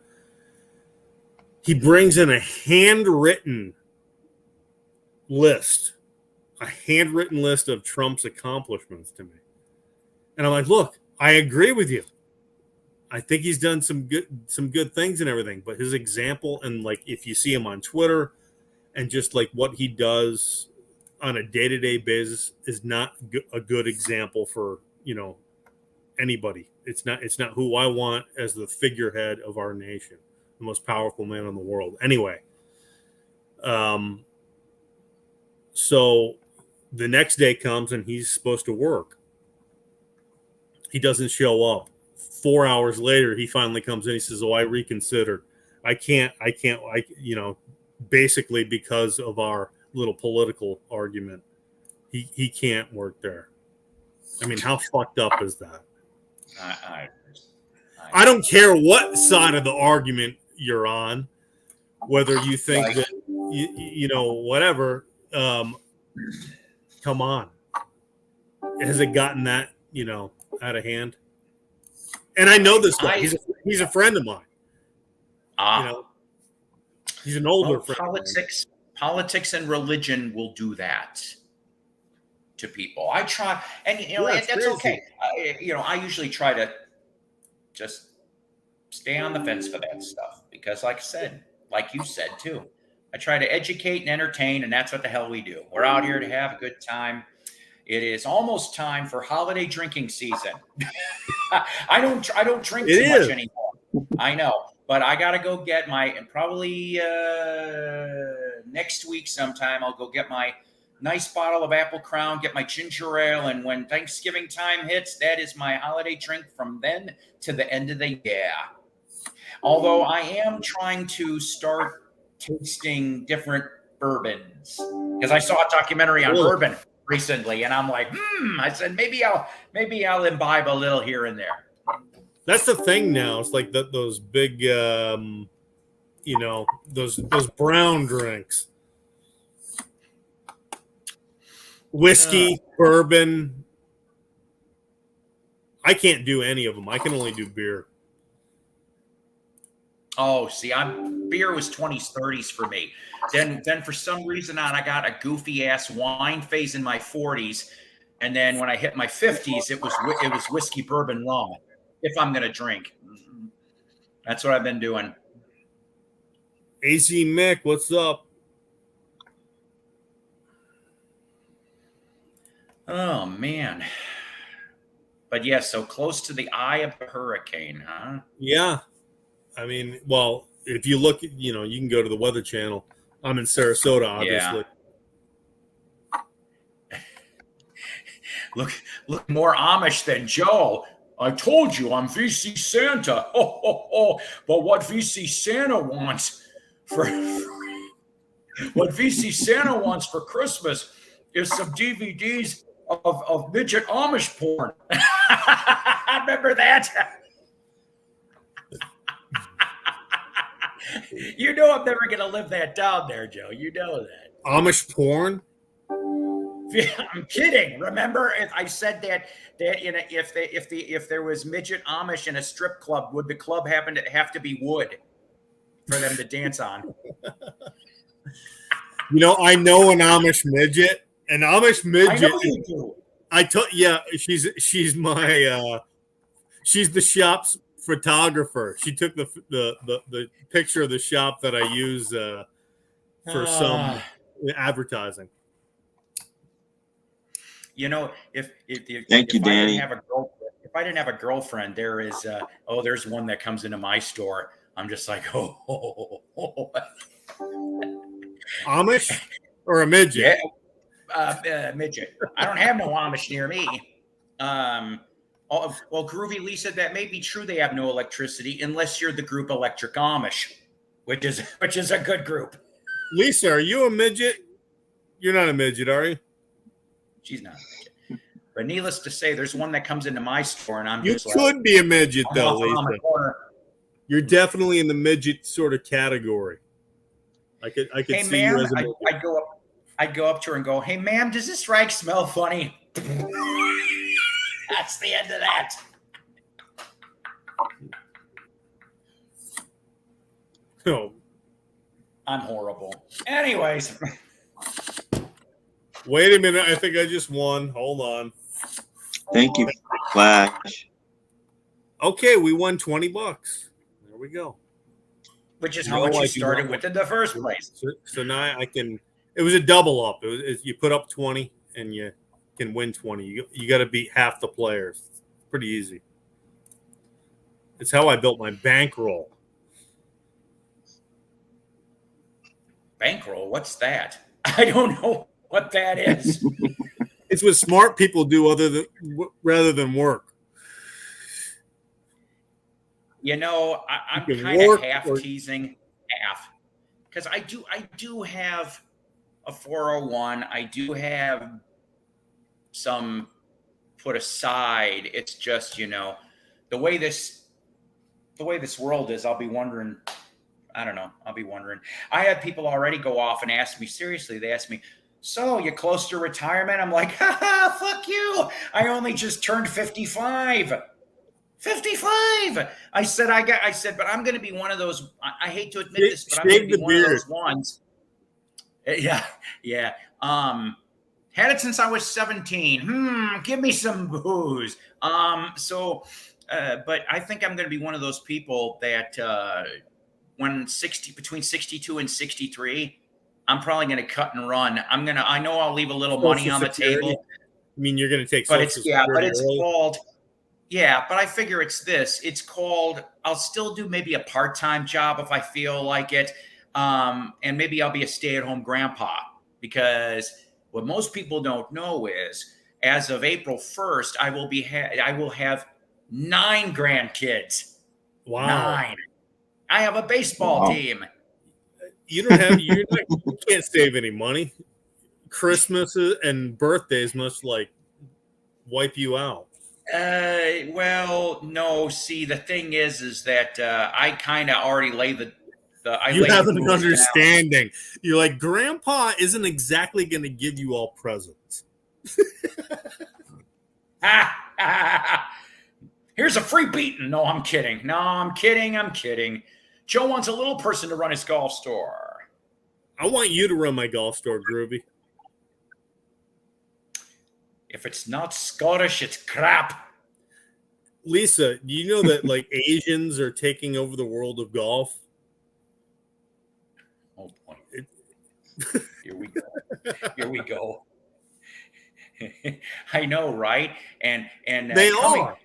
he brings in a handwritten list of Trump's accomplishments to me. And I'm like, look, I agree with you. I think he's done some good things and everything, but his example, and like if you see him on Twitter and just like what he does on a day-to-day basis is not a good example for, anybody. It's not who I want as the figurehead of our nation, the most powerful man in the world. Anyway, so the next day comes and he's supposed to work. He doesn't show up. 4 hours later, he finally comes in. He says, "Oh, I reconsidered. I can't, basically because of our little political argument. He can't work there. I mean, how fucked up is that? I don't care what side of the argument you're on, whether you think that you know whatever. Come on, has it gotten that out of hand? And I know this guy. He's a friend of mine. He's an older friend. Politics and religion will do that to people. I try, and that's crazy. Okay. I usually try to just stay on the fence for that stuff because, like you said too, I try to educate and entertain, and that's what the hell we do. We're out here to have a good time. It is almost time for holiday drinking season. I don't drink too much anymore. I know, but I got to go get probably next week sometime. I'll go get my nice bottle of Apple Crown, get my ginger ale, and when Thanksgiving time hits, that is my holiday drink from then to the end of the year. Although I am trying to start tasting different bourbons because I saw a documentary on bourbon recently, and I'm like, I said maybe I'll imbibe a little here and there. That's the thing now. It's like those big, those brown drinks, whiskey, bourbon. I can't do any of them. I can only do beer. Oh, see, beer was 20s, 30s for me. Then for some reason I got a goofy ass wine phase in my 40s, and then when I hit my 50s, it was whiskey, bourbon, rum. If I'm gonna drink, that's what I've been doing. AC Mick, what's up? Oh man, but yeah, so close to the eye of the hurricane, huh? Yeah. I mean, well, if you look, you can go to the Weather Channel. I'm in Sarasota, obviously. Yeah. Look more Amish than Joe. I told you I'm VC Santa. But what VC Santa wants for Christmas is some DVDs of midget Amish porn. Remember that? You know I'm never going to live that down there, Joe. You know that. Amish porn? I'm kidding. Remember, I said that if there was midget Amish in a strip club, would the club have to be wood for them to dance on? I know an Amish midget. An Amish midget. I know you do. She's my she's the shop's photographer. She took the picture of the shop that I use for some advertising. If Thank you, Danny. If I didn't have a girlfriend, there's one that comes into my store. I'm just like, Amish or a midget? Yeah, midget. I don't have no Amish near me. Well, Groovy Lee said that may be true. They have no electricity unless you're the group Electric Amish, which is a good group. Lisa, are you a midget? You're not a midget, are you? She's not a midget. But needless to say, there's one that comes into my store, and I'm you just could be a midget though, Lisa. You're definitely in the midget sort of category. I could hey, see ma'am, you as a midget. I'd go up to her and go, "Hey, ma'am, does this rag smell funny?" That's the end of that. No. I'm horrible. Anyways. Wait a minute. I think I just won. Hold on. Thank you, Flash. Okay, we won $20. There we go. Which is how much you started with in the first place. So now I can. It was a double up. You put up 20 and you can win 20. You got to beat half the players. Pretty easy. It's how I built my bankroll. Bankroll? What's that? I don't know what that is. It's what smart people do rather than work. I'm kind of half teasing, half. because I do have a 401. I do have some put aside. It's just, the way this world is, I'll be wondering. I don't know. I'll be wondering. I had people already go off and ask me, seriously, they asked me, so you close to retirement? I'm like, ha, fuck you. I only just turned 55. 55. I said, but I'm going to be one of those. I hate to admit this, but I'm going to be one of those ones. Yeah. Yeah. Had it since I was 17. Give me some booze. But I think I'm going to be one of those people that, between 62 and 63, I'm probably going to cut and run. I know I'll leave a little money on the table. I mean, you're going to take but it's called, but I figure it's called, I'll still do maybe a part-time job if I feel like it. And maybe I'll be a stay-at-home grandpa, because what most people don't know is, as of April 1st, I will have 9 grandkids. Wow. 9. I have a baseball team. You can't save any money. Christmas and birthdays must wipe you out. Well, no. See, the thing is that I kind of already lay you have an understanding. Down. You're like, Grandpa isn't exactly going to give you all presents. Here's a free beating. No, I'm kidding. I'm kidding. Joe wants a little person to run his golf store. I want you to run my golf store, Groovy. If it's not Scottish, it's crap. Lisa, do you know that Asians are taking over the world of golf? Oh boy. Here we go. I know, right? And they are.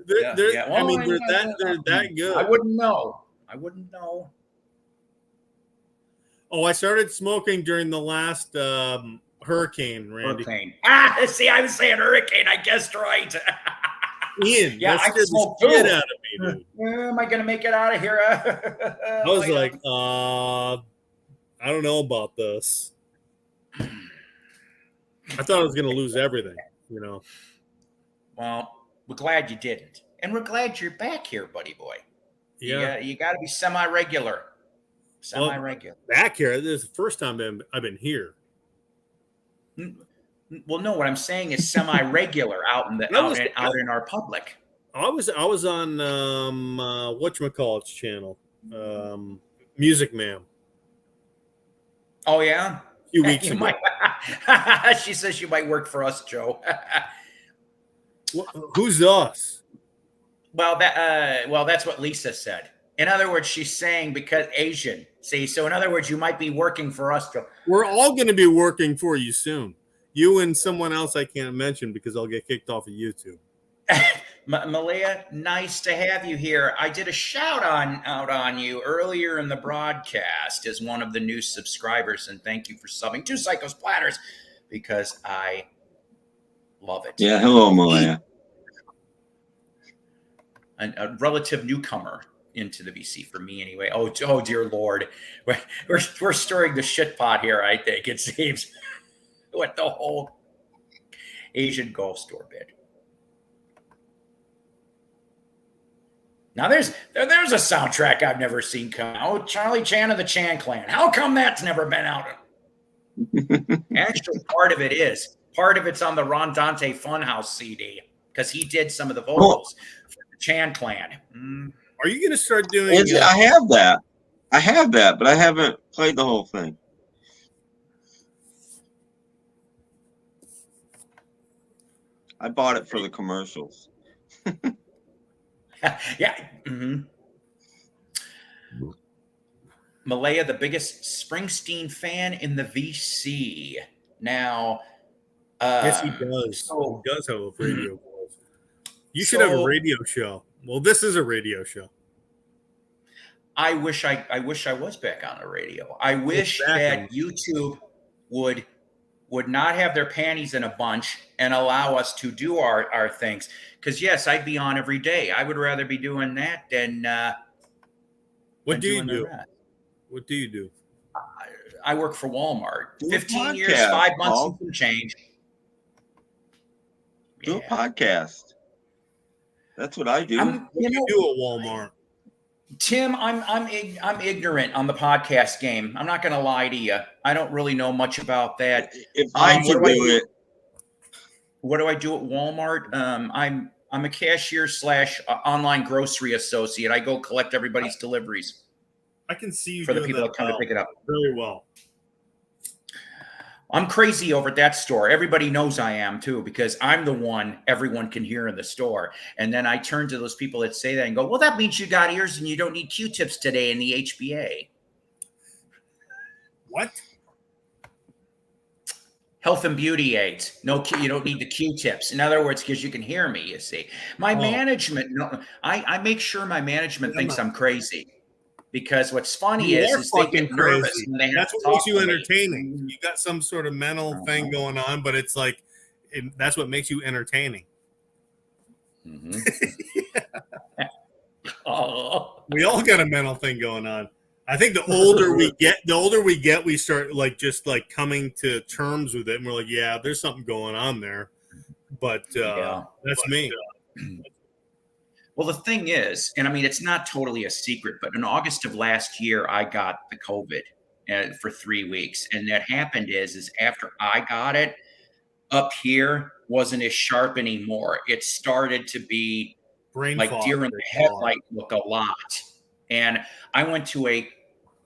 They're that good. I wouldn't know. Oh, I started smoking during the last hurricane, Randy. Hurricane. See, I was saying hurricane. I guessed right. Ian, yeah, I can smoke too. Out of me, dude. Am I going to make it out of here? I was like, I don't know about this. I thought I was going to lose everything, Well, we're glad you didn't. And we're glad you're back here, buddy boy. Yeah. You got to be semi-regular. Well, back here, this is the first time I've been here. Well, no, what I'm saying is semi-regular out in our public. I was on whatchamacallit's channel, Music Man. Oh yeah, a few weeks ago. She says you might work for us, Joe. Who's us? Well, that's what Lisa said. In other words, she's saying because Asian. See, so in other words, you might be working for us, Joe. We're all going to be working for you soon. You and someone else I can't mention because I'll get kicked off of YouTube. Malia, nice to have you here. I did a shout out on you earlier in the broadcast as one of the new subscribers, and thank you for subbing to Psykos Platters because I love it. Yeah, hello, Malia. A relative newcomer into the BC for me, anyway. Oh dear Lord, we're stirring the shit pot here. I think it seems with the whole Asian golf store bit. Now there's a soundtrack I've never seen come out. Charlie Chan of the Chan Clan. How come that's never been out? Actually, part of it's on the Ron Dante Funhouse CD because he did some of the vocals for the Chan Clan. Are you going to start doing? I have that, but I haven't played the whole thing. I bought it for the commercials. Yeah. Mm-hmm. Malaya, the biggest Springsteen fan in the VC. Now, yes, he does. He does have a radio voice. You should have a radio show. Well, this is a radio show. I wish I was back on the radio. I wish that YouTube would not have their panties in a bunch and allow us to do our things. Because yes, I'd be on every day. I would rather be doing that than what do you do? What do you do? I work for Walmart. Do a 15 years, podcast, 5 months, Paul. and some change. Do a Yeah. podcast. That's what I do. What do you do at Walmart? Tim, I'm ignorant on the podcast game. I'm not going to lie to you. I don't really know much about that. If I What could do I do do? it, What do I do at Walmart? I'm a cashier / online grocery associate. I go collect everybody's deliveries I can see you for the doing people that that come to well. pick it up. Very well. I'm crazy over at that store. Everybody knows I am too, because I'm the one everyone can hear in the store. And then I turn to those people that say that and go, well, that means you got ears and you don't need Q-tips today in the HBA. What? Health and beauty aids. No, you don't need the Q-tips. In other words, because you can hear me, you see. My management, no, I make sure my management thinks I'm crazy. Because what's funny You are is they get fucking nervous crazy. when they have That's to what makes talk you to me. entertaining. You got some sort of mental thing going on, but it's like that's what makes you entertaining. Mhm. Oh. We all got a mental thing going on. I think the older we get, we start like just like coming to terms with it, and we're like, yeah, there's something going on there. But that's me. Well, the thing is, and I mean, it's not totally a secret, but in August of last year, I got the COVID for 3 weeks. And that happened is after I got it, up here wasn't as sharp anymore. It started to be Brain like fog, deer in they the call it. headlight look a lot. And I went to a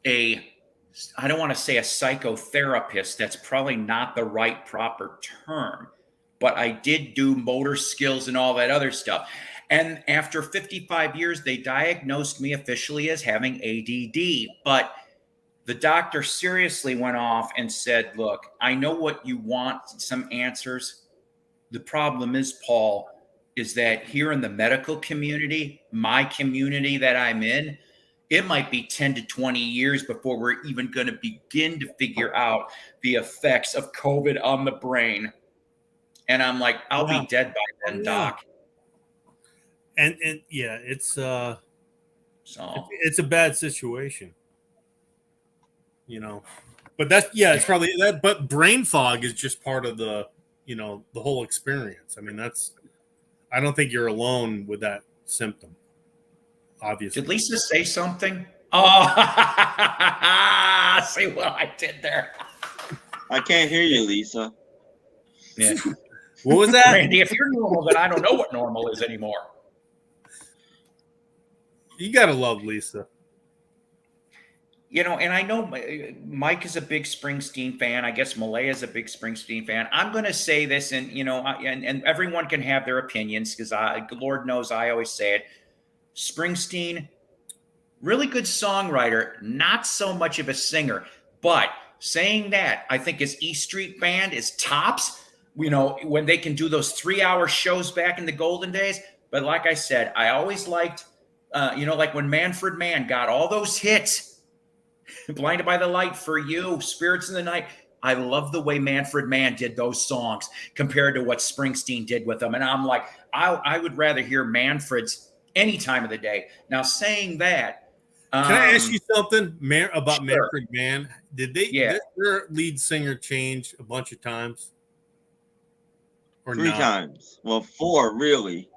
I don't want to say a psychotherapist. That's probably not the right proper term, but I did do motor skills and all that other stuff. And after 55 years, they diagnosed me officially as having ADD. But the doctor seriously went off and said, look, I know what you want, some answers. The problem is, Paul, is that here in the medical community, my community that I'm in, it might be 10 to 20 years before we're even going to begin to figure out the effects of COVID on the brain. And I'm like, I'll be dead by then, Doc. And yeah, it's a bad situation, you know. But it's probably that. But brain fog is just part of the the whole experience. I mean, I don't think you're alone with that symptom. Obviously. Did Lisa say something? Oh, see what I did there. I can't hear you, Lisa. Yeah. What was that? Randy, if you're normal, then I don't know what normal is anymore. You gotta love Lisa. And I know Mike is a big Springsteen fan. I guess Malaya is a big Springsteen fan. I'm going to say this, and and everyone can have their opinions because Lord knows I always say it. Springsteen, really good songwriter, not so much of a singer. But saying that, I think his E Street Band is tops. When they can do those 3-hour shows back in the golden days. But like I said, I always liked, like when Manfred Mann got all those hits, Blinded by the Light, For You, Spirits in the Night. I love the way Manfred Mann did those songs compared to what Springsteen did with them. And I'm like, I would rather hear Manfred's any time of the day. Now, saying that, can I ask you something about sure. Manfred Mann? Did their lead singer change a bunch of times? Or 3 times. Well, 4 really.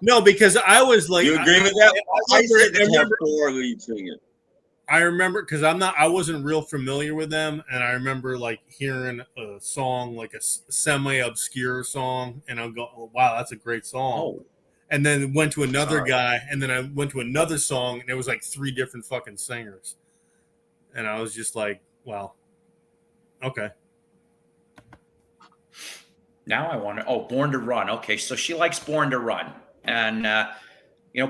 No, because I was like, you agree with that? I said they have 4 lead singers. I remember because I wasn't real familiar with them, and I remember like hearing a song, like a semi-obscure song, and I'll go, "Oh, wow, that's a great song." Oh. And then went to another guy, and then I went to another song, and it was like 3 different fucking singers, and I was just like, "Wow, okay." Now I want to. Oh, Born to Run. Okay, so she likes Born to Run, and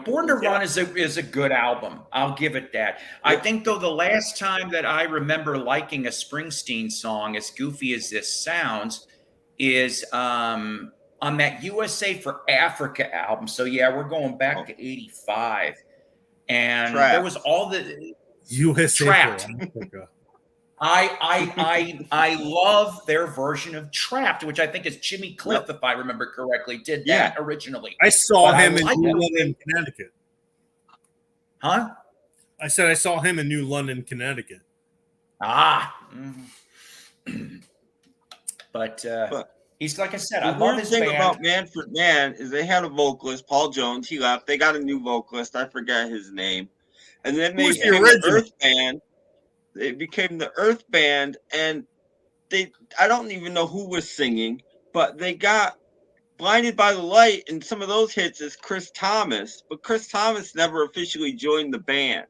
Born to Run is a good album. I'll give it that. I think though the last time that I remember liking a Springsteen song, as goofy as this sounds, is on that USA for Africa album. So yeah, we're going back to '85, and there was all the USA Trapped. for Africa. I love their version of Trapped, which I think is Jimmy Cliff, if I remember correctly, did that originally. I saw him in Connecticut. Huh? I said I saw him in New London, Connecticut. Ah. But But he's, like I said, the I love weird his thing band. about Manfred Mann is they had a vocalist, Paul Jones. He left. They got a new vocalist. I forget his name. And then Who they was the became the original? Earth Band. They became the Earth Band, and I don't even know who was singing, but they got Blinded by the Light, and some of those hits is Chris Thomas, but Chris Thomas never officially joined the band.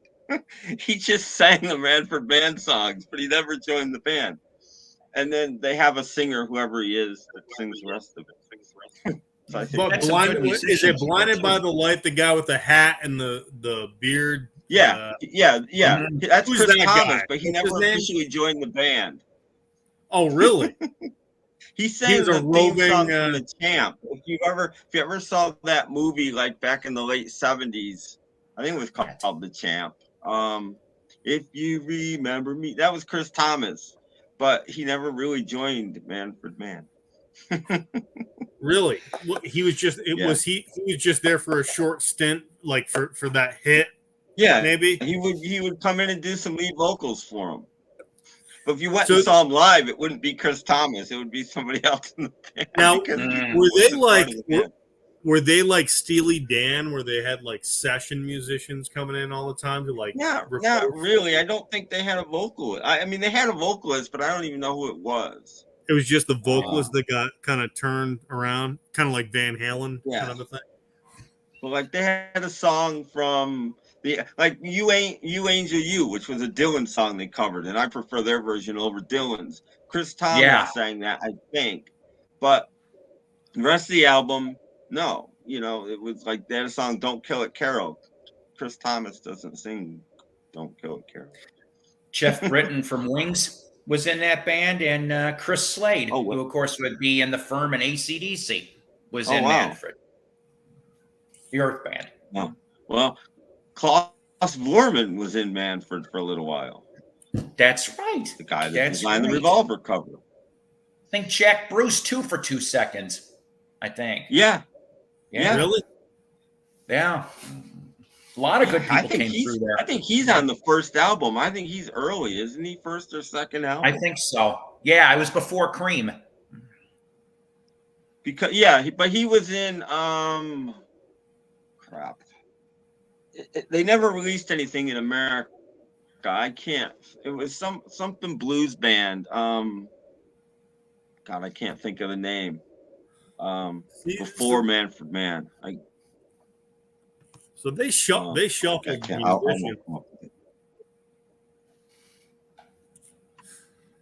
He just sang the Manfred Mann songs, but he never joined the band. And then they have a singer, whoever he is, that sings the rest of it. So I think But That's some good is it musicians Blinded too. by the Light? The guy with the hat and the beard? yeah. Mhm. That's Who's Chris that Thomas, guy? but he What's his never name? officially joined the band. Oh, really? He He sang was a the theme song roving. from The Champ. If you ever saw that movie, like back in the late '70s, I think it was called The Champ. If you remember me, that was Chris Thomas, but he never really joined Manfred Mann. Really? He was just. It Yeah. was he. He was just there for a short stint, like for that hit. Yeah, Maybe. he would come in and do some lead vocals for him. But if you went So- and saw him live, it wouldn't be Chris Thomas. It would be somebody else in the band. Now, because he were they wasn't part like of the band. were they like Steely Dan, where they had like session musicians coming in all the time to like? Not replace- really. I don't think they had a vocalist. I mean, they had a vocalist, but I don't even know who it was. It was just the vocalist that got kind of turned around, kind of like Van Halen, Yeah. kind of a thing. But like they had a song from You Angel You, which was a Dylan song they covered, and I prefer their version over Dylan's. Chris Thomas Yeah. sang that, I think. But the rest of the album, no. It was like they had a song "Don't Kill It, Carol." Chris Thomas doesn't sing "Don't Kill It, Carol." Jeff Britton from Wings was in that band, and Chris Slade, who of course would be in the Firm and AC/DC, was in Manfred. The Earth Band. No. Well, Klaus Vorman was in Manfred for a little while. That's right. The guy that designed the Revolver cover. I think Jack Bruce too for 2 seconds. I think. Yeah. Really? Yeah. A lot of good people came through there. I think he's on the first album. I think he's early, isn't he? First or second album? I think so. Yeah, it was before Cream. Because but he was in crap. They never released anything in America. I can't. It was something blues band. God, I can't think of the name. Before Manfred Mann. So they shuffled musicians.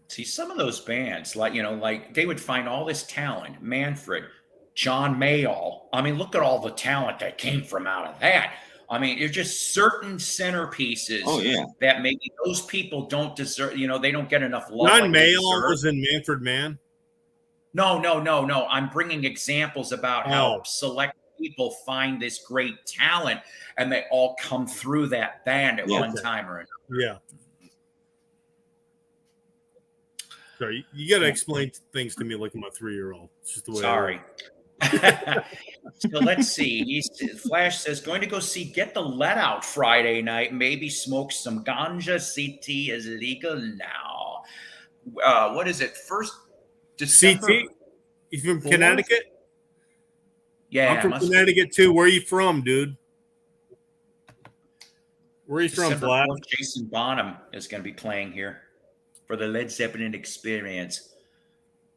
See, some of those bands, like they would find all this talent. Manfred, John Mayall. I mean, look at all the talent that came from out of that. I mean, there's just certain centerpieces that maybe those people don't deserve. They don't get enough love. John Mayall was in Manfred Mann. No. I'm bringing examples about how select people find this great talent, and they all come through that band at one time or another. Yeah. Sorry, you got to explain things to me like I'm a 3-year-old. It's just the way. Sorry. So let's see. Flash says going to go see Get the Let Out Friday night. Maybe smoke some ganja. CT is legal now. What is it? First December. CT. You from Connecticut? Yeah, I'm from Connecticut too. Where are you from, dude? Where are you from, Flash? Jason Bonham is going to be playing here for the Led Zeppelin experience.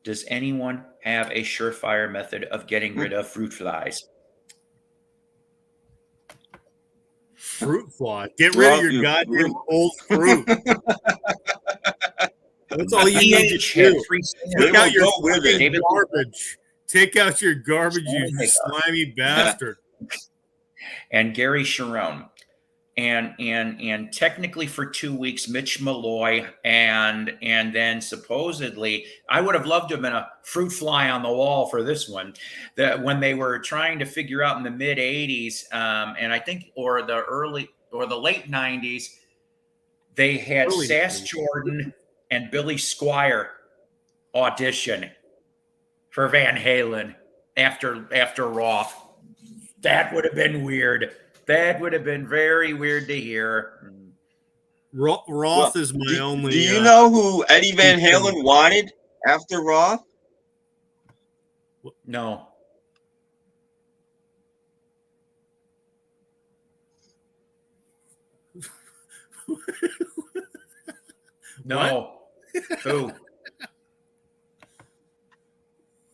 Does anyone have a surefire method of getting rid of fruit flies? Fruit fly. Get rid of your goddamn old fruit. That's all you need to do. Take out your garbage. Take out your garbage, you slimy bastard. And Gary Sharon. And technically for 2 weeks, Mitch Malloy, and then supposedly, I would have loved to have been a fruit fly on the wall for this one. That when they were trying to figure out in the mid '80s, and I think or the late '90s, they had Sass Jordan and Billy Squier audition for Van Halen after Roth. That would have been weird. That would have been very weird to hear. Roth is my only. Do you know who Eddie Van Halen wanted after Roth? No. No. Who?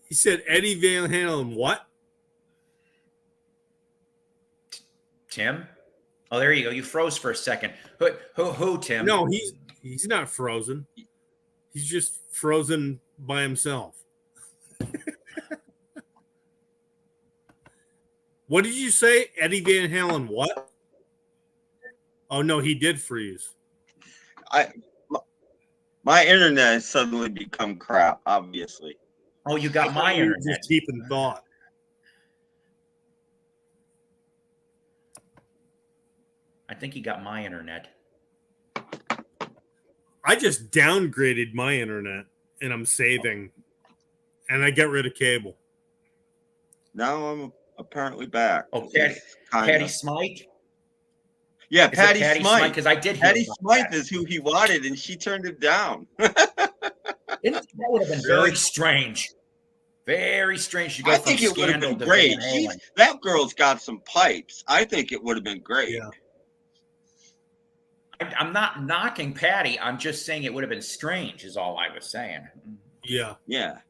He said Eddie Van Halen. What? Tim? Oh, there you go. You froze for a second. Who Tim? No, he's not frozen. He's just frozen by himself. What did you say? Eddie Van Halen what? Oh no, he did freeze. My internet has suddenly become crap, obviously. Oh, you got my internet. Just deep in thought. I think he got my internet. I just downgraded my internet and I'm saving. And I get rid of cable. Now I'm apparently back. Oh, Patty Smythe? Yeah, Is Patty Patty Smythe. Because I did hear Patty about Smythe that. is who he wanted, and she turned him down. That would have been very strange. Very strange to go I from think it would have Scandal been to great. Van Halen. That girl's got some pipes. I think it would have been great. Yeah. I'm not knocking Patty. I'm just saying it would have been strange, is all I was saying. Yeah. Yeah.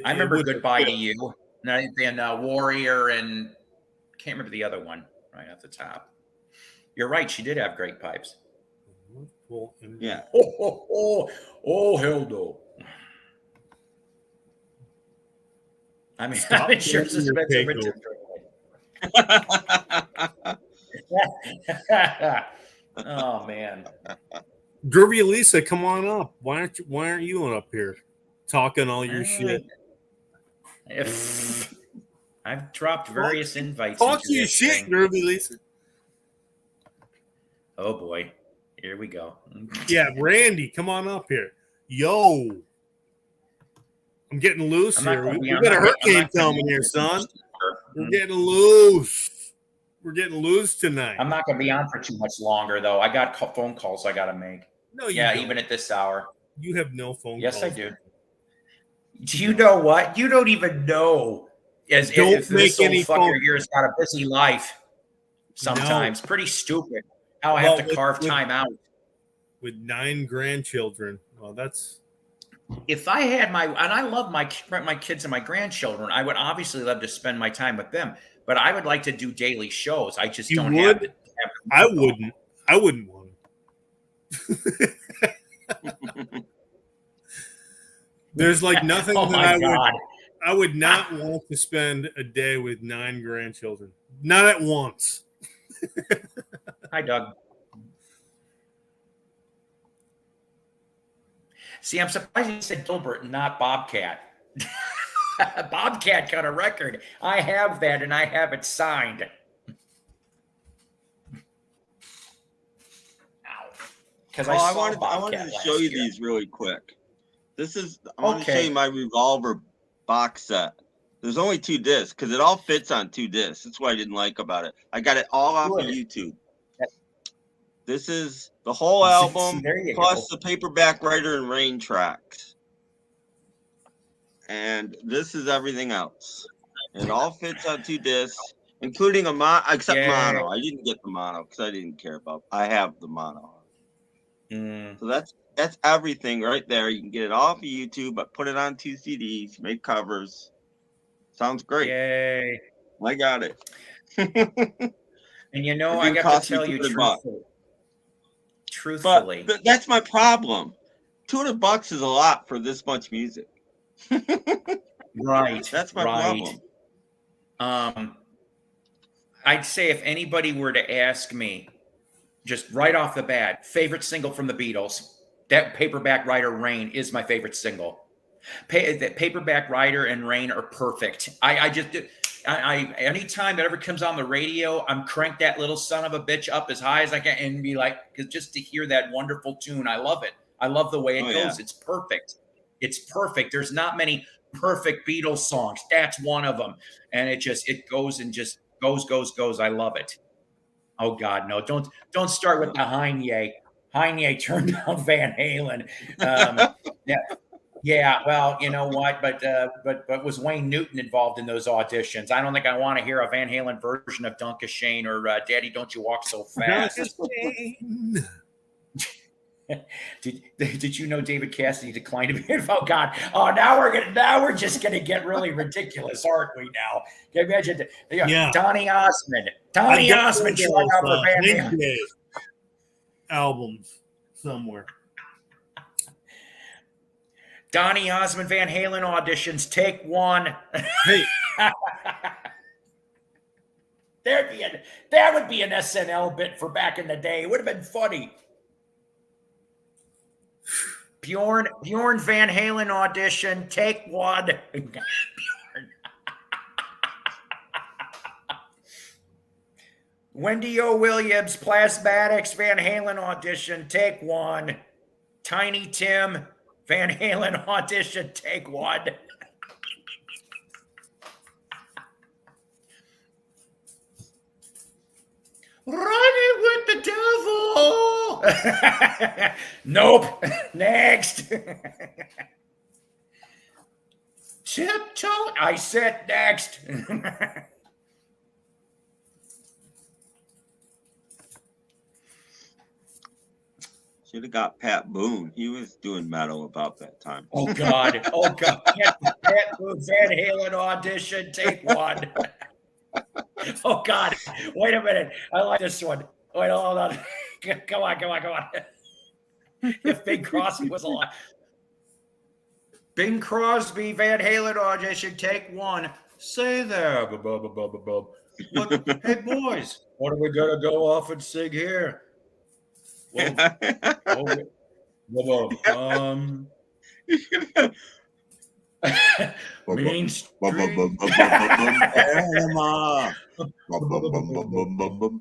I remember Goodbye to You, and Warrior, and can't remember the other one right off the top. You're right. She did have great pipes. Yeah. Oh, hell no. I mean, Stop I'm sure taking your Spencer Oh man. Derby Lisa, come on up. Why aren't you on up here talking all your shit? If I've dropped various invites. Talk into your this shit, thing. Derby Lisa. Oh boy. Here we go. Yeah, Randy, come on up here. Yo. I'm getting loose here. We got a hurricane coming here, son. We're getting loose. We're getting loose tonight. I'm not going to be on for too much longer, though. I got phone calls I got to make. No, you don't. Even at this hour. You have no phone calls. Yes, I do. Do you know what? You don't even know. If this old fucker here has got a busy life sometimes. Pretty stupid how I have to carve time out. With 9 grandchildren. Well, that's... If I had and I love my kids and my grandchildren, I would obviously love to spend my time with them. But I would like to do daily shows. I just don't have to. I wouldn't want to. There's like nothing that I would not want to spend a day with 9 grandchildren. Not at once. Hi, Doug. See, I'm surprised you said Gilbert and not Bobcat. Bobcat got a record. I have that, and I have it signed. Because I wanted to show you these really quick. I want to show you my Revolver box set. There's only 2 discs because it all fits on 2 discs. That's what I didn't like about it. I got it all off of YouTube. This is the whole album plus the Paperback Writer and Rain tracks. And this is everything else. It all fits on 2 discs, including a mono, except mono. I didn't get the mono because I didn't care about. I have the mono. So that's everything right there. You can get it all off of YouTube, but put it on 2 CDs, make covers. Sounds great. Yay! I got it. And you know, I got to tell you truthfully. But that's my problem. $200 is a lot for this much music. Right. That's my problem. I'd say if anybody were to ask me, just right off the bat, favorite single from the Beatles, that Paperback Writer Rain is my favorite single. Paperback Writer and Rain are perfect. I anytime that ever comes on the radio, I'm crank that little son of a bitch up as high as I can and be like, because just to hear that wonderful tune, I love it. I love the way it goes. Yeah. It's perfect. It's perfect. There's not many perfect Beatles songs. That's one of them. And it goes and just goes. I love it. Oh God, no! Don't start with the Heine. Heine turned down Van Halen. Yeah. Yeah, well, you know what? But was Wayne Newton involved in those auditions? I don't think I want to hear a Van Halen version of Dunk a Shane or Daddy Don't You Walk So Fast. Did you know David Cassidy declined to be? Oh God! Oh, now we're just gonna get really ridiculous, aren't we? Now, can you imagine? Yeah. Donny Osmond trying out for Van Halen albums somewhere. Donny Osmond Van Halen auditions, take one. Hey. That would be an SNL bit for back in the day. It would have been funny. Bjorn Van Halen audition, take one. Wendy O. Williams, Plasmatics Van Halen audition, take one. Tiny Tim Van Halen audition, take one. Running with the devil. Nope. Next. Tiptoe. I said next. Should have got Pat Boone. He was doing metal about that time. Oh God. Pat Boone Van Halen audition, take one. Oh God! Wait a minute. I like this one. Wait, hold on. Come on. If Bing Crosby was alive, Bing Crosby Van Halen audition, take one. Say there, hey boys, what are we gonna go off and sing here? Main Street. Panama.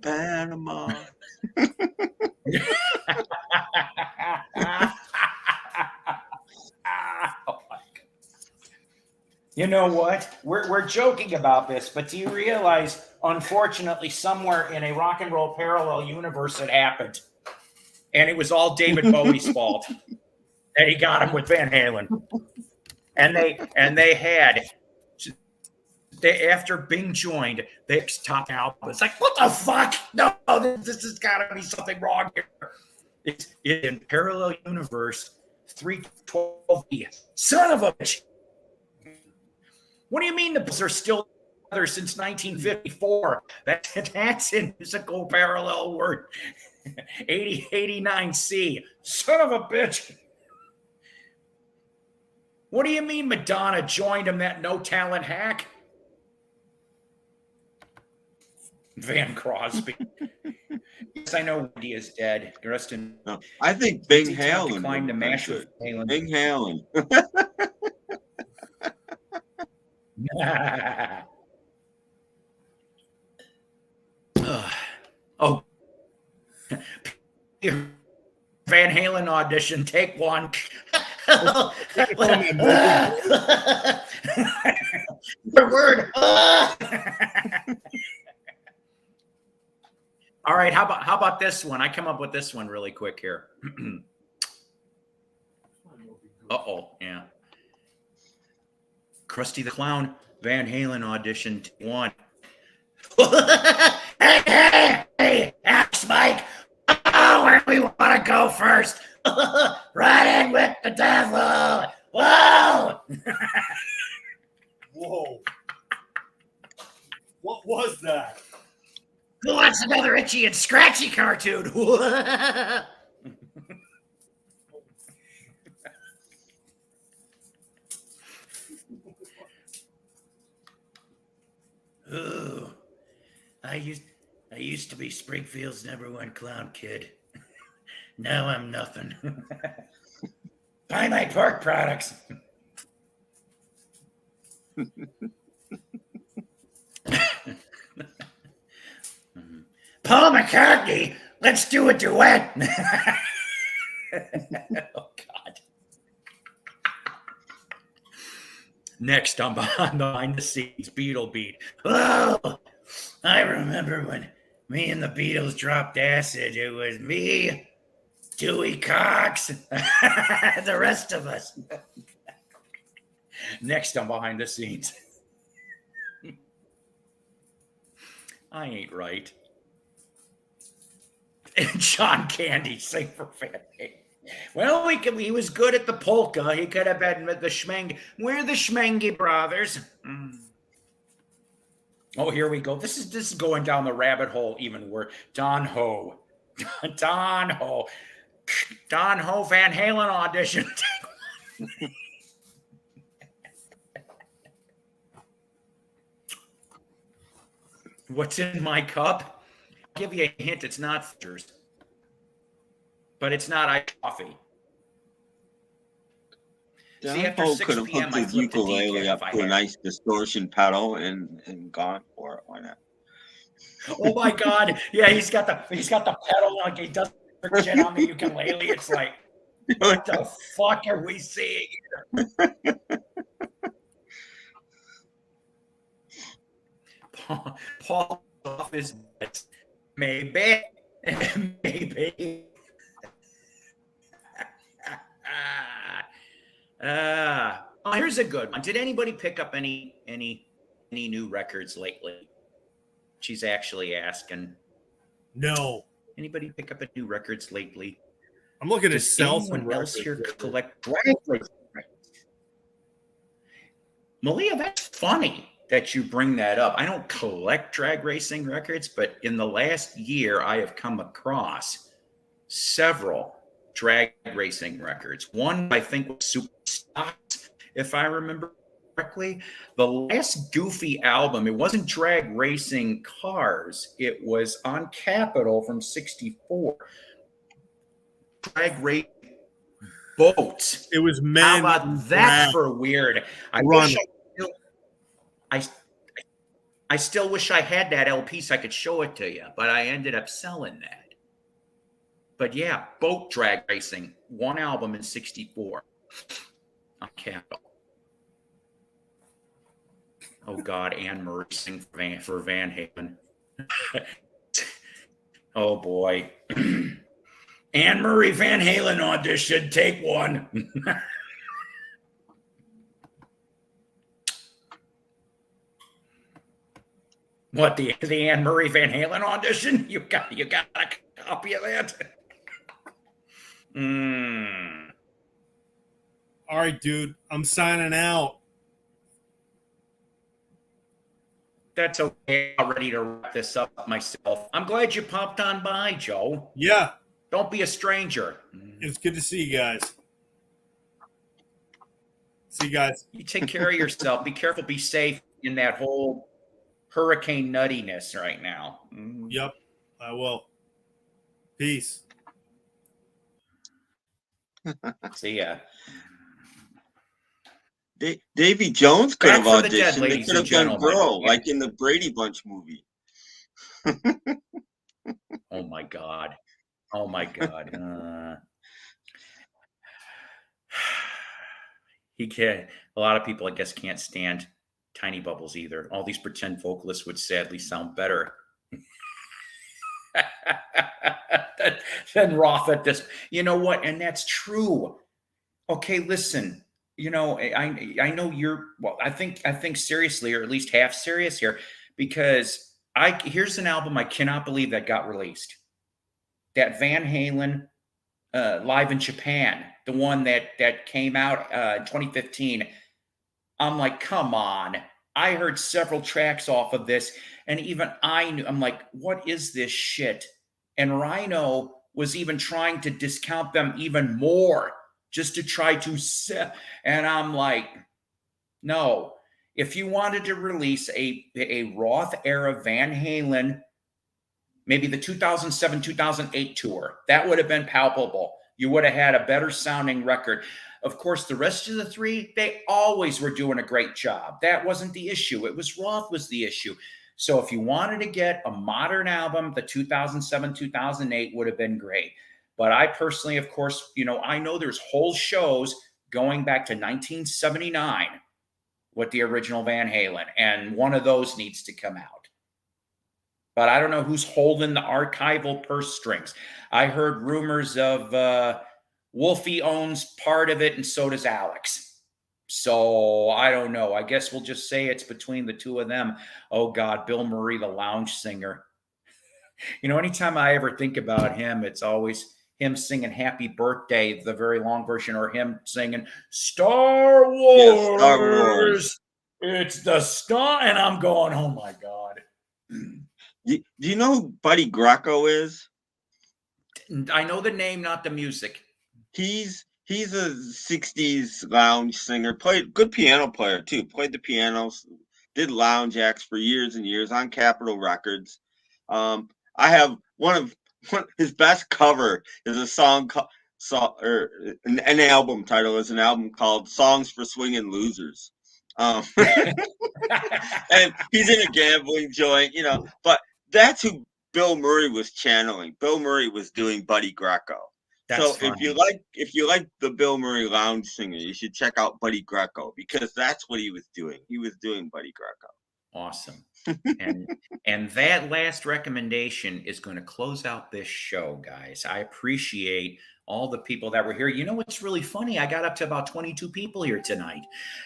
Panama. You know what? We're joking about this, but do you realize, unfortunately, somewhere in a rock and roll parallel universe it happened. And it was all David Bowie's fault that he got him with Van Halen. And they had after Bing joined, they top album. It's like, what the fuck? No, this has got to be something wrong here. It's in parallel universe 312. Son of a bitch. What do you mean the Beatles are still together since 1954? That's in musical parallel word. 89C. Son of a bitch. What do you mean Madonna joined him, that no-talent hack? Van Crosby. Yes, I know Wendy is dead. Rest in... No, I think Bing Halen. Declined to mash with Halen. Bing Halen. Oh. Van Halen audition, take one. The word. All right, how about this one? I come up with this one really quick here. Uh-oh, yeah. Krusty the Clown, Van Halen audition one. Hey, ask Mike. Oh, where do we want to go first? Riding with the devil. Whoa. Whoa. What was that? Who wants another Itchy and Scratchy cartoon? Ooh, I used to be Springfield's #1 clown kid. Now I'm nothing. Buy my pork products. Paul McCartney, let's do a duet. Oh God. Next on Behind the Scenes Beatle Beat. Oh, I remember when me and the Beatles dropped acid. It was me, Dewey Cox, the rest of us. Next on Behind the Scenes. I ain't right. And John Candy, sing for Van Halen. Well, he was good at the polka. He could have been with the Schmeng. We're the Schmengi brothers. Oh, here we go. This is going down the rabbit hole even worse. Don Ho. Don Ho. Don Ho Van Halen audition. What's in my cup? I'll give you a hint. It's not Folgers, but it's not iced coffee. See, after Ho 6 could have p.m., hooked I his flipped the ukulele decaf up if I to a had. nice distortion pedal and gone for it. Why not? Oh my God! Yeah, he's got the pedal like he does shit on the ukulele. It's like, what the fuck are we seeing here? Paul off his bets. Maybe. Oh, here's a good one. Did anybody pick up any new records lately? She's actually asking. No. Anybody pick up any new records lately? I'm looking to Does sell some anyone else records here right now. collect drag racing records? Malia, that's funny that you bring that up. I don't collect drag racing records, but in the last year, I have come across several drag racing records. One, I think, was Super Stocks, if I remember correctly. The last Goofy album, it wasn't drag racing cars. It was on Capitol from '64. Drag race boats. It was How men. about that for weird? I still wish I had that LP so I could show it to you, but I ended up selling that. But yeah, boat drag racing, one album in '64 on Capitol. Oh God, Anne Marie sing for Van Halen. Oh boy. Anne Marie Van Halen audition, take one. What, the Anne Marie Van Halen audition? You got a copy of that? All right, dude. I'm signing out. That's okay. I'm ready to wrap this up myself. I'm glad you popped on by, Joe. Yeah. Don't be a stranger. It's good to see you guys. See you guys. You take care of yourself. Be careful. Be safe in that whole hurricane nuttiness right now. Yep, I will. Peace. See ya. Davy Jones could Back have from the dead, auditioned. They ladies could and have done gentlemen. Girl, like in the Brady Bunch movie. Oh my God. Oh my God. He can't. A lot of people, I guess, can't stand Tiny Bubbles either. All these pretend vocalists would sadly sound better than Roth at this. You know what? And that's true. Okay, listen. You know, I know you're. Well, I think seriously, or at least half serious here, because here's an album I cannot believe that got released. That Van Halen Live in Japan, the one that came out in 2015. I'm like, come on. I heard several tracks off of this, and even I knew, I'm like, what is this shit? And Rhino was even trying to discount them even more just to try to sell. And I'm like, no. If you wanted to release a Roth era Van Halen, maybe the 2007, 2008 tour, that would have been palpable. You would have had a better sounding record. Of course, the rest of the three, they always were doing a great job. That wasn't the issue. It was Roth was the issue. So if you wanted to get a modern album, the 2007, 2008 would have been great. But I personally, of course, you know, I know there's whole shows going back to 1979 with the original Van Halen, and one of those needs to come out. but I don't know who's holding the archival purse strings. I heard rumors of Wolfie owns part of it, and so does Alex. So I don't know. I guess we'll just say it's between the two of them. Oh God, Bill Murray, the lounge singer. Anytime I ever think about him, it's always him singing Happy Birthday, the very long version, or him singing Star Yes, Star Wars. Wars. It's the star. And I'm going, oh my God. Do you know who Buddy Greco is? I know the name, not the music. He's a 60s lounge singer, played good piano player too. Played the pianos, did lounge acts for years and years on Capitol Records. I have one his best cover is a song or an album title is an album called Songs for Swingin' Losers. And he's in a gambling joint, but that's who Bill Murray was channeling. Bill Murray was doing Buddy Greco. That's So funny. if you like the Bill Murray lounge singer, you should check out Buddy Greco, because that's what he was doing. He was doing Buddy Greco. Awesome. And that last recommendation is going to close out this show, guys. I appreciate all the people that were here. You know what's really funny? I got up to about 22 people here tonight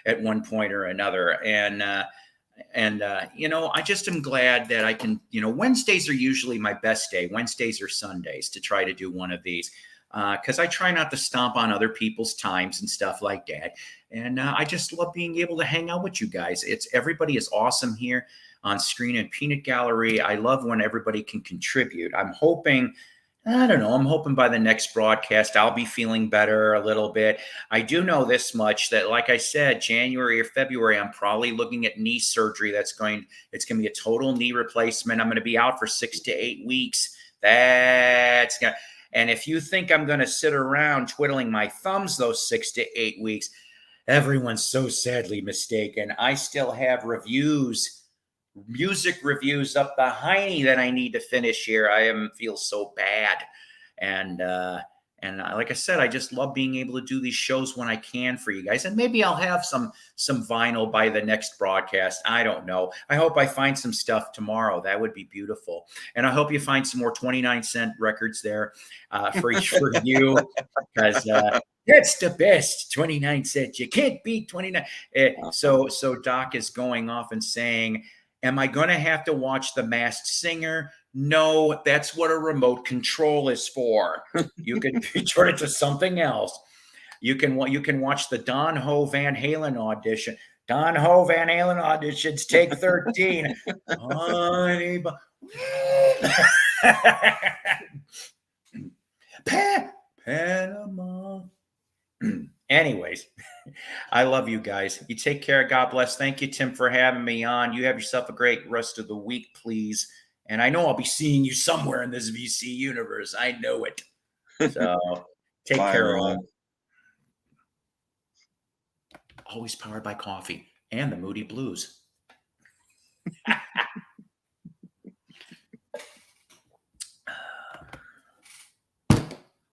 at one point or another. And I just am glad that I can, Wednesdays are usually my best day, Wednesdays or Sundays, to try to do one of these. Because I try not to stomp on other people's times and stuff like that. And I just love being able to hang out with you guys. Everybody is awesome here on Screen and Peanut Gallery. I love when everybody can contribute. I'm hoping by the next broadcast, I'll be feeling better a little bit. I do know this much, that, like I said, January or February, I'm probably looking at knee surgery. It's going to be a total knee replacement. I'm going to be out for 6 to 8 weeks. And if you think I'm going to sit around twiddling my thumbs those 6 to 8 weeks, everyone's so sadly mistaken. I still have music reviews up the hiney that I need to finish here. I feel so bad. And like I said, I just love being able to do these shows when I can for you guys. And maybe I'll have some vinyl by the next broadcast. I don't know. I hope I find some stuff tomorrow. That would be beautiful. And I hope you find some more 29-cent records there for you, because that's the best. 29 cents. You can't beat 29. So Doc is going off and saying, am I going to have to watch The Masked Singer? No, that's what a remote control is for. You can turn it to something else. You can watch the Don Ho Van Halen audition. Don Ho Van Halen auditions, take 13. Panama. Anyways, I love you guys. You take care. God bless. Thank you, Tim, for having me on. You have yourself a great rest of the week, please. And I know I'll be seeing you somewhere in this VC universe. I know it. So take care, all. Always powered by coffee and the Moody Blues.